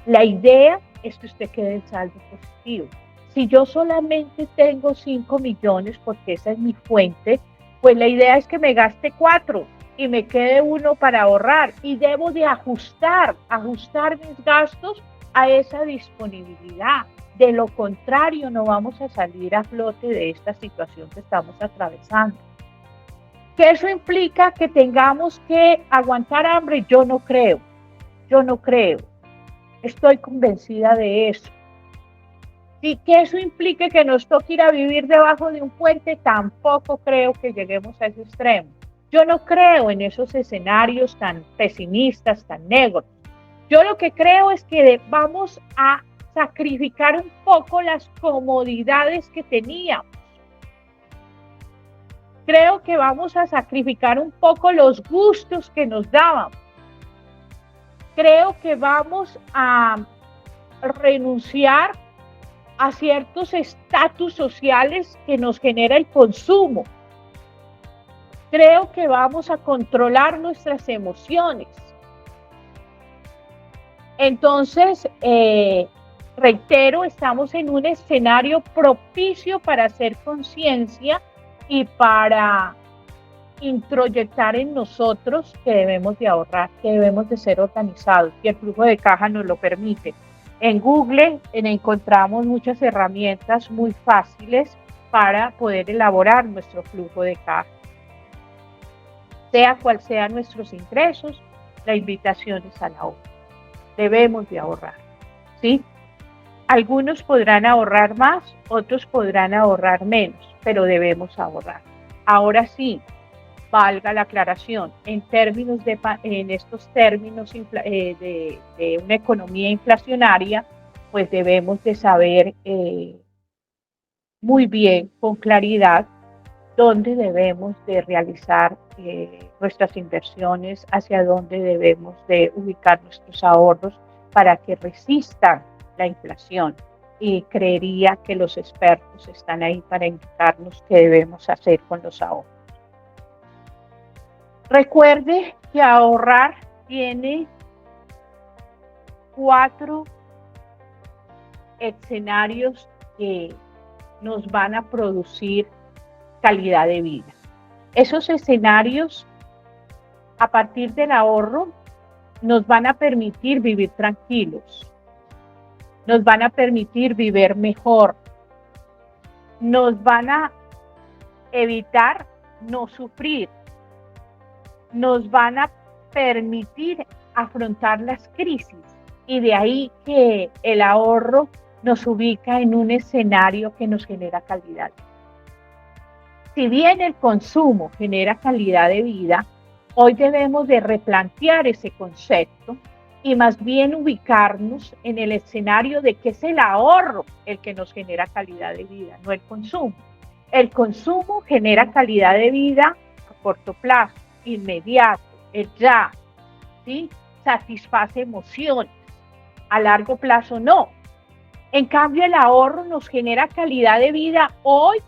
La idea es que usted quede en saldo positivo. Si yo solamente tengo 5 millones, porque esa es mi fuente, pues la idea es que me gaste 4 y me quede 1 para ahorrar. Y debo de ajustar mis gastos a esa disponibilidad. De lo contrario, no vamos a salir a flote de esta situación que estamos atravesando. ¿Que eso implica que tengamos que aguantar hambre? Yo no creo. Estoy convencida de eso. ¿Y que eso implique que nos toque ir a vivir debajo de un puente? Tampoco creo que lleguemos a ese extremo. Yo no creo en esos escenarios tan pesimistas, tan negros. Yo lo que creo es que vamos a sacrificar un poco las comodidades que teníamos. Creo que vamos a sacrificar un poco los gustos que nos dábamos. Creo que vamos a renunciar a ciertos estatus sociales que nos genera el consumo. Creo que vamos a controlar nuestras emociones. Entonces, reitero, estamos en un escenario propicio para hacer conciencia y para introyectar en nosotros que debemos de ahorrar, que debemos de ser organizados, y el flujo de caja nos lo permite. En Google encontramos muchas herramientas muy fáciles para poder elaborar nuestro flujo de caja. Sea cual sean nuestros ingresos, la invitación es al ahorro. Debemos de ahorrar, ¿sí? Algunos podrán ahorrar más, otros podrán ahorrar menos, pero debemos ahorrar. Ahora sí, valga la aclaración, en estos términos de una economía inflacionaria, pues debemos de saber muy bien, con claridad, dónde debemos de realizar nuestras inversiones, hacia dónde debemos de ubicar nuestros ahorros para que resistan la inflación. Y creería que los expertos están ahí para indicarnos qué debemos hacer con los ahorros. Recuerde que ahorrar tiene 4 escenarios que nos van a producir calidad de vida. Esos escenarios, a partir del ahorro, nos van a permitir vivir tranquilos, nos van a permitir vivir mejor, nos van a evitar no sufrir, nos van a permitir afrontar las crisis, y de ahí que el ahorro nos ubica en un escenario que nos genera calidad. Si bien el consumo genera calidad de vida, hoy debemos de replantear ese concepto y más bien ubicarnos en el escenario de que es el ahorro el que nos genera calidad de vida, no el consumo. El consumo genera calidad de vida a corto plazo, inmediato, el ya, ¿sí? Satisface emociones. A largo plazo no. En cambio, el ahorro nos genera calidad de vida hoy,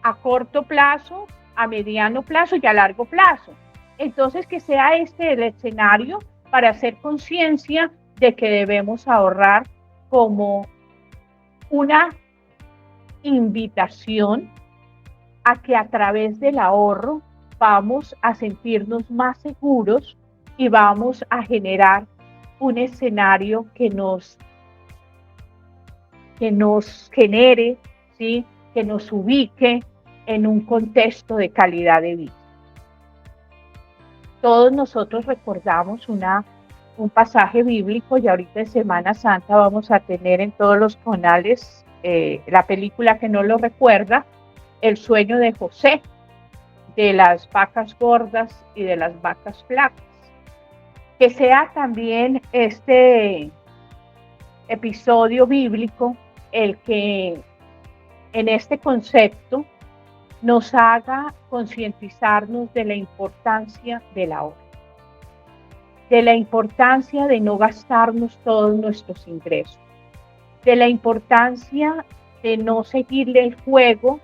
a corto plazo, a mediano plazo y a largo plazo. Entonces, que sea este el escenario para hacer conciencia de que debemos ahorrar como una invitación a que a través del ahorro vamos a sentirnos más seguros y vamos a generar un escenario que nos genere, ¿sí? Que nos ubique en un contexto de calidad de vida. Todos nosotros recordamos un pasaje bíblico, y ahorita en Semana Santa vamos a tener en todos los canales la película que no lo recuerda, el sueño de José, de las vacas gordas y de las vacas flacas. Que sea también este episodio bíblico el que en este concepto nos haga concientizarnos de la importancia del ahorro, de la importancia de no gastarnos todos nuestros ingresos, de la importancia de no seguirle el juego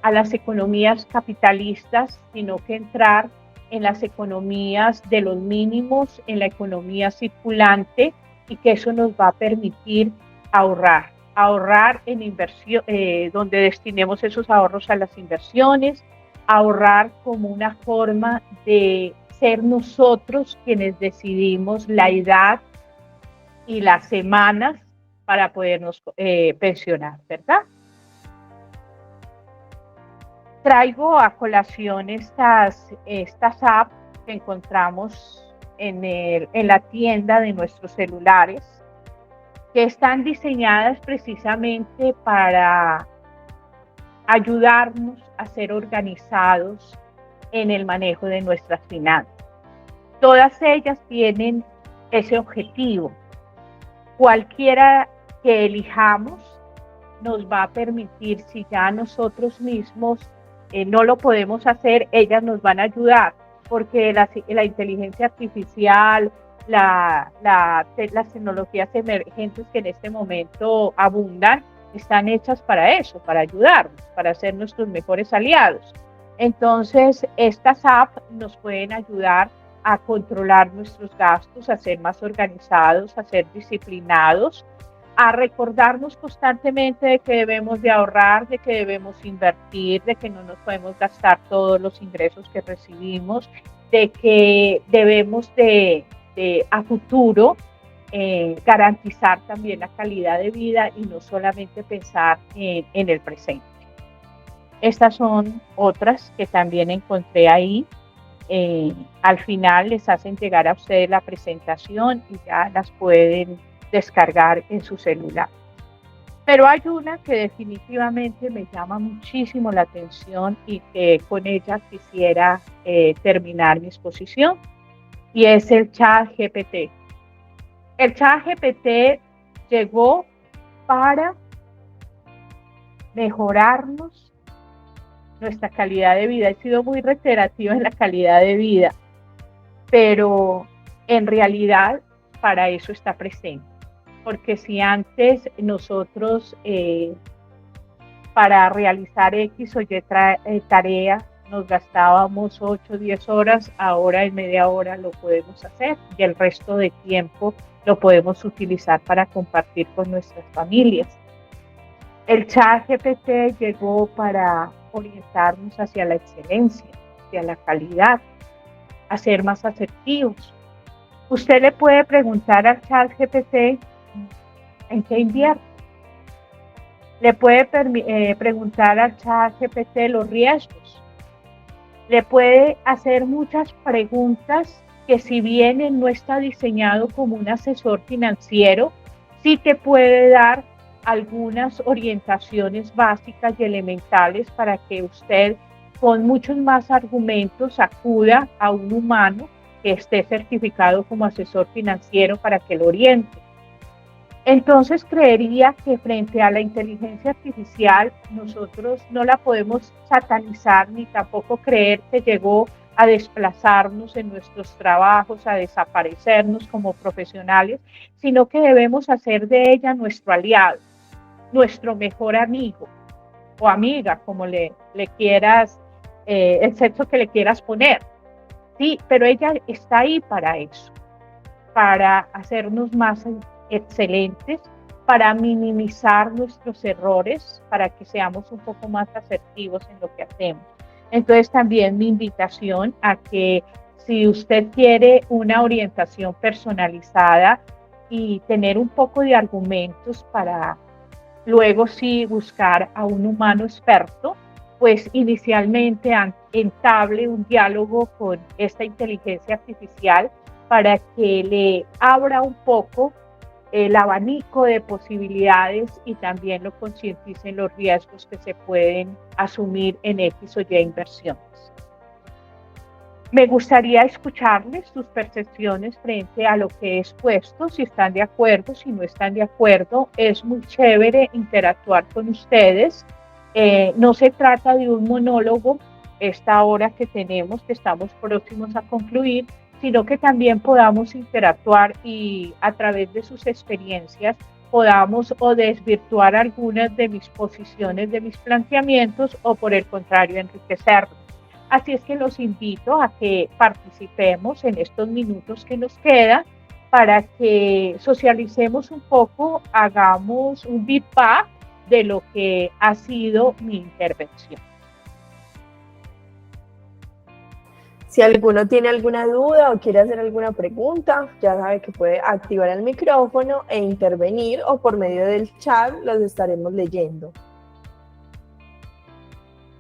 a las economías capitalistas, sino que entrar en las economías de los mínimos, en la economía circulante, y que eso nos va a permitir ahorrar en inversión, donde destinemos esos ahorros a las inversiones, ahorrar como una forma de ser nosotros quienes decidimos la edad y las semanas para podernos pensionar, ¿verdad? Traigo a colación estas apps que encontramos en la tienda de nuestros celulares, que están diseñadas precisamente para ayudarnos a ser organizados en el manejo de nuestras finanzas. Todas ellas tienen ese objetivo. Cualquiera que elijamos nos va a permitir, si ya nosotros mismos no lo podemos hacer, ellas nos van a ayudar, porque la inteligencia artificial, las tecnologías emergentes que en este momento abundan, están hechas para eso, para ayudarnos, para ser nuestros mejores aliados. Entonces, estas apps nos pueden ayudar a controlar nuestros gastos, a ser más organizados, a ser disciplinados, a recordarnos constantemente de que debemos de ahorrar, de que debemos invertir, de que no nos podemos gastar todos los ingresos que recibimos, de que debemos de a futuro garantizar también la calidad de vida y no solamente pensar en el presente. Estas son otras que también encontré ahí. Al final les hacen llegar a ustedes la presentación y ya las pueden descargar en su celular. Pero hay una que definitivamente me llama muchísimo la atención y que con ella quisiera terminar mi exposición, y es el ChatGPT. El ChatGPT llegó para mejorarnos nuestra calidad de vida. He sido muy reiterativa en la calidad de vida, pero en realidad para eso está presente. Porque si antes nosotros para realizar X o Y tarea nos gastábamos 8 o 10 horas, ahora en media hora lo podemos hacer y el resto de tiempo lo podemos utilizar para compartir con nuestras familias. El ChatGPT llegó para orientarnos hacia la excelencia, hacia la calidad, a ser más asertivos. Usted le puede preguntar al ChatGPT en qué invierte. Le puede preguntar al ChatGPT los riesgos. Le puede hacer muchas preguntas que, si bien él no está diseñado como un asesor financiero, sí te puede dar algunas orientaciones básicas y elementales para que usted, con muchos más argumentos, acuda a un humano que esté certificado como asesor financiero para que lo oriente. Entonces creería que frente a la inteligencia artificial nosotros no la podemos satanizar ni tampoco creer que llegó a desplazarnos en nuestros trabajos, a desaparecernos como profesionales, sino que debemos hacer de ella nuestro aliado, nuestro mejor amigo o amiga, como le quieras, el sexo que le quieras poner. Sí, pero ella está ahí para eso, para hacernos más excelentes, para minimizar nuestros errores, para que seamos un poco más asertivos en lo que hacemos. Entonces también mi invitación a que, si usted quiere una orientación personalizada y tener un poco de argumentos para luego sí buscar a un humano experto, pues inicialmente entable un diálogo con esta inteligencia artificial para que le abra un poco el abanico de posibilidades y también lo concientice en los riesgos que se pueden asumir en X o Y inversiones. Me gustaría escucharles sus percepciones frente a lo que he expuesto, si están de acuerdo, si no están de acuerdo. Es muy chévere interactuar con ustedes. No se trata de un monólogo esta hora que tenemos, que estamos próximos a concluir, sino que también podamos interactuar y a través de sus experiencias podamos o desvirtuar algunas de mis posiciones, de mis planteamientos, o por el contrario enriquecerlos. Así es que los invito a que participemos en estos minutos que nos quedan para que socialicemos un poco, hagamos un feedback de lo que ha sido mi intervención. Si alguno tiene alguna duda o quiere hacer alguna pregunta, ya sabe que puede activar el micrófono e intervenir, o por medio del chat los estaremos leyendo.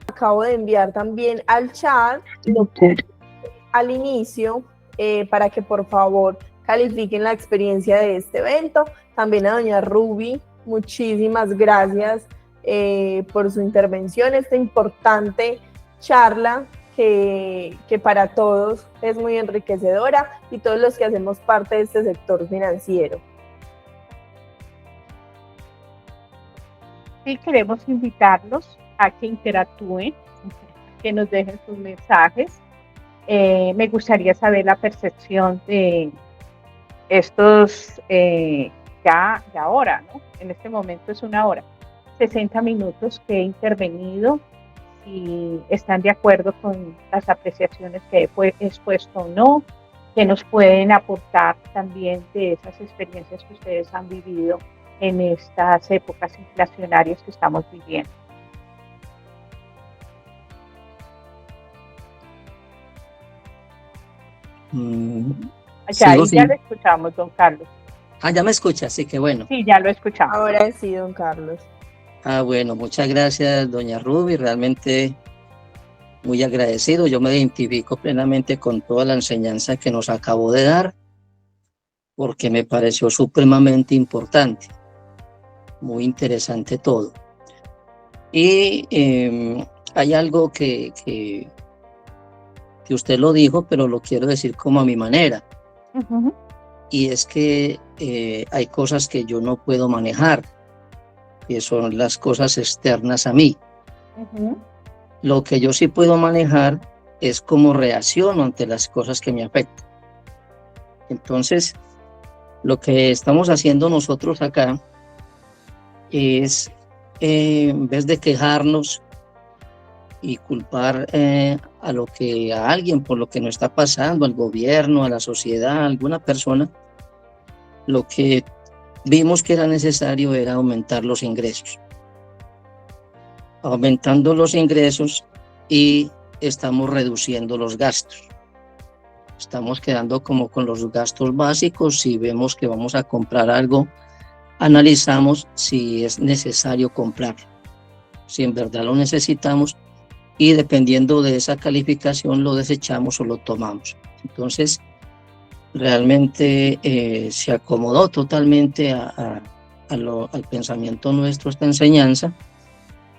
Acabo de enviar también al chat al inicio para que por favor califiquen la experiencia de este evento. También a doña Ruby, muchísimas gracias por su intervención, esta importante charla que para todos es muy enriquecedora, y todos los que hacemos parte de este sector financiero. Sí, queremos invitarlos a que interactúen, que nos dejen sus mensajes. Me gustaría saber la percepción de estos, ya ahora, ¿no? En este momento es 1 hora, 60 minutos que he intervenido, si están de acuerdo con las apreciaciones que he expuesto o no, que nos pueden aportar también de esas experiencias que ustedes han vivido en estas épocas inflacionarias que estamos viviendo. Ya lo escuchamos, don Carlos. Ya me escucha, así que bueno. Sí, ya lo escuchamos. Ahora sí, don Carlos. Bueno, muchas gracias, doña Ruby, realmente muy agradecido. Yo me identifico plenamente con toda la enseñanza que nos acabó de dar, porque me pareció supremamente importante, muy interesante todo. Y hay algo que usted lo dijo, pero lo quiero decir como a mi manera. Uh-huh. Y es que hay cosas que yo no puedo manejar, que son las cosas externas a mí. Uh-huh. Lo que yo sí puedo manejar es cómo reacciono ante las cosas que me afectan. Entonces, lo que estamos haciendo nosotros acá es, en vez de quejarnos y culpar a alguien por lo que nos está pasando, al gobierno, a la sociedad, a alguna persona, lo que vimos que era necesario era aumentar los ingresos. Aumentando los ingresos y estamos reduciendo los gastos. Estamos quedando como con los gastos básicos. Si vemos que vamos a comprar algo, analizamos si es necesario comprarlo, si en verdad lo necesitamos, y dependiendo de esa calificación lo desechamos o lo tomamos. Entonces, realmente se acomodó totalmente al pensamiento nuestro esta enseñanza.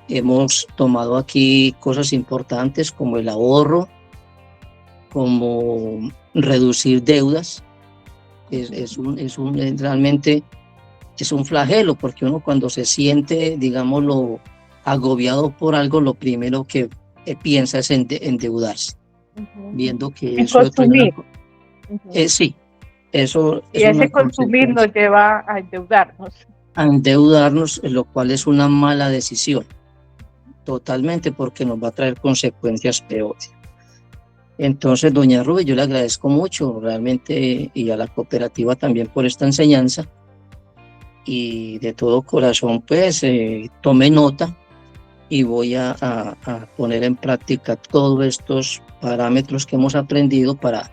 Hemos tomado aquí cosas importantes como el ahorro, como reducir deudas. Realmente es un flagelo, porque uno cuando se siente, digámoslo, agobiado por algo, lo primero que piensa es en endeudarse, viendo que eso es consumir. Sí, eso y es ese consumir nos lleva a endeudarnos. A endeudarnos, lo cual es una mala decisión, totalmente, porque nos va a traer consecuencias peores. Entonces, doña Rubí, yo le agradezco mucho realmente, y a la cooperativa también por esta enseñanza, y de todo corazón pues tomé nota y voy a poner en práctica todos estos parámetros que hemos aprendido para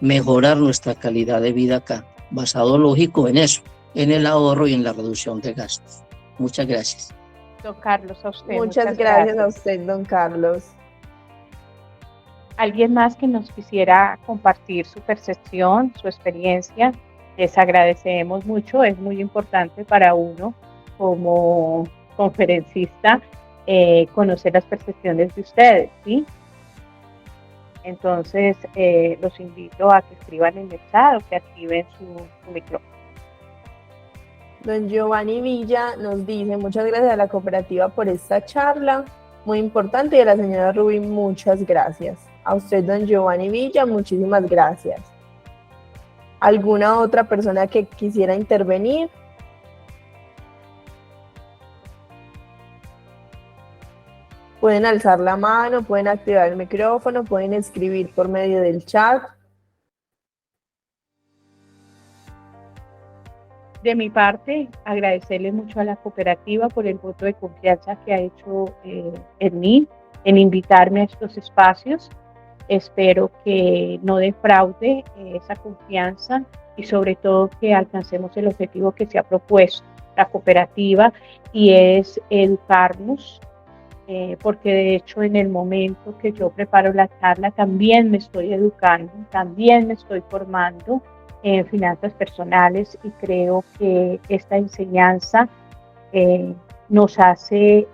mejorar nuestra calidad de vida acá, basado lógico en eso, en el ahorro y en la reducción de gastos. Muchas gracias. Don Carlos, a usted. Muchas gracias a usted, don Carlos. ¿Alguien más que nos quisiera compartir su percepción, su experiencia? Les agradecemos mucho, es muy importante para uno como conferencista conocer las percepciones de ustedes, ¿sí? Entonces, los invito a que escriban en el chat o que activen su micrófono. Don Giovanni Villa nos dice: muchas gracias a la cooperativa por esta charla, muy importante, y a la señora Rubí, muchas gracias. A usted, don Giovanni Villa, muchísimas gracias. ¿Alguna otra persona que quisiera intervenir? Pueden alzar la mano, pueden activar el micrófono, pueden escribir por medio del chat. De mi parte, agradecerle mucho a la cooperativa por el voto de confianza que ha hecho en mí, en invitarme a estos espacios. Espero que no defraude esa confianza y sobre todo que alcancemos el objetivo que se ha propuesto la cooperativa, y es educarnos, porque de hecho en el momento que yo preparo la charla también me estoy educando, también me estoy formando en finanzas personales, y creo que esta enseñanza nos hace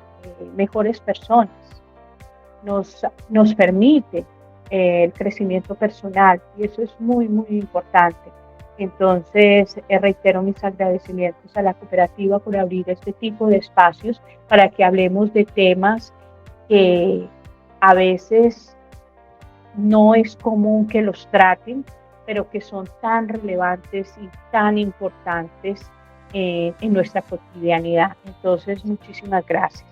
mejores personas, nos permite el crecimiento personal, y eso es muy, muy importante. Entonces, reitero mis agradecimientos a la cooperativa por abrir este tipo de espacios para que hablemos de temas que a veces no es común que los traten, pero que son tan relevantes y tan importantes en nuestra cotidianidad. Entonces, muchísimas gracias.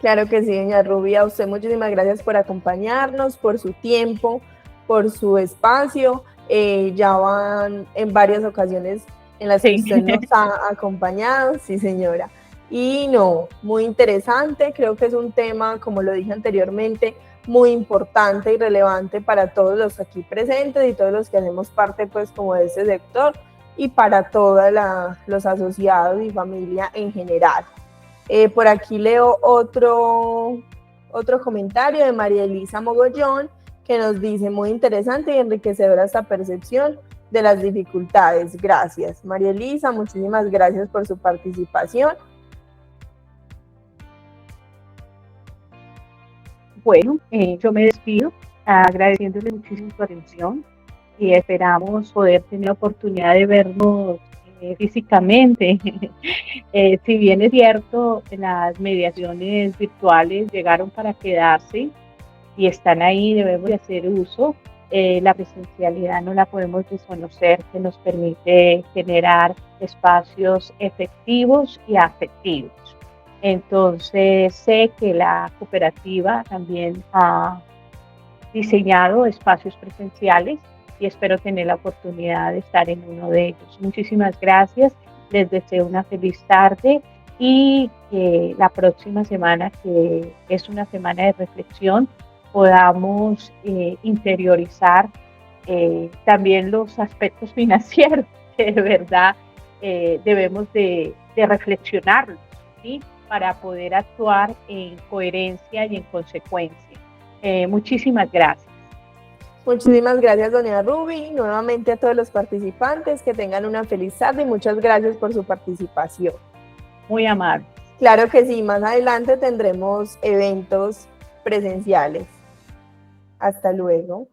Claro que sí, doña Rubí, a usted muchísimas gracias por acompañarnos, por su tiempo, por su espacio. Ya van en varias ocasiones en las que usted nos ha acompañado, sí señora. Y no, muy interesante, creo que es un tema, como lo dije anteriormente, muy importante y relevante para todos los aquí presentes y todos los que hacemos parte pues como de este sector, y para todos los asociados y familia en general. Por aquí leo otro comentario de María Elisa Mogollón, que nos dice: muy interesante y enriquecedora esta percepción de las dificultades. Gracias, María Elisa, muchísimas gracias por su participación. Bueno, yo me despido agradeciéndole muchísimo su atención, y esperamos poder tener la oportunidad de vernos físicamente. Si bien es cierto, las mediaciones virtuales llegaron para quedarse y están ahí, debemos de hacer uso. La presencialidad no la podemos desconocer, que nos permite generar espacios efectivos y afectivos. Entonces, sé que la cooperativa también ha diseñado espacios presenciales y espero tener la oportunidad de estar en uno de ellos. Muchísimas gracias, les deseo una feliz tarde y que la próxima semana, que es una semana de reflexión, podamos interiorizar también los aspectos financieros que de verdad debemos de reflexionarlos, ¿sí? Para poder actuar en coherencia y en consecuencia. Muchísimas gracias. Muchísimas gracias, doña Ruby. Nuevamente a todos los participantes, que tengan una feliz tarde y muchas gracias por su participación. Muy amable. Claro que sí, más adelante tendremos eventos presenciales. Hasta luego.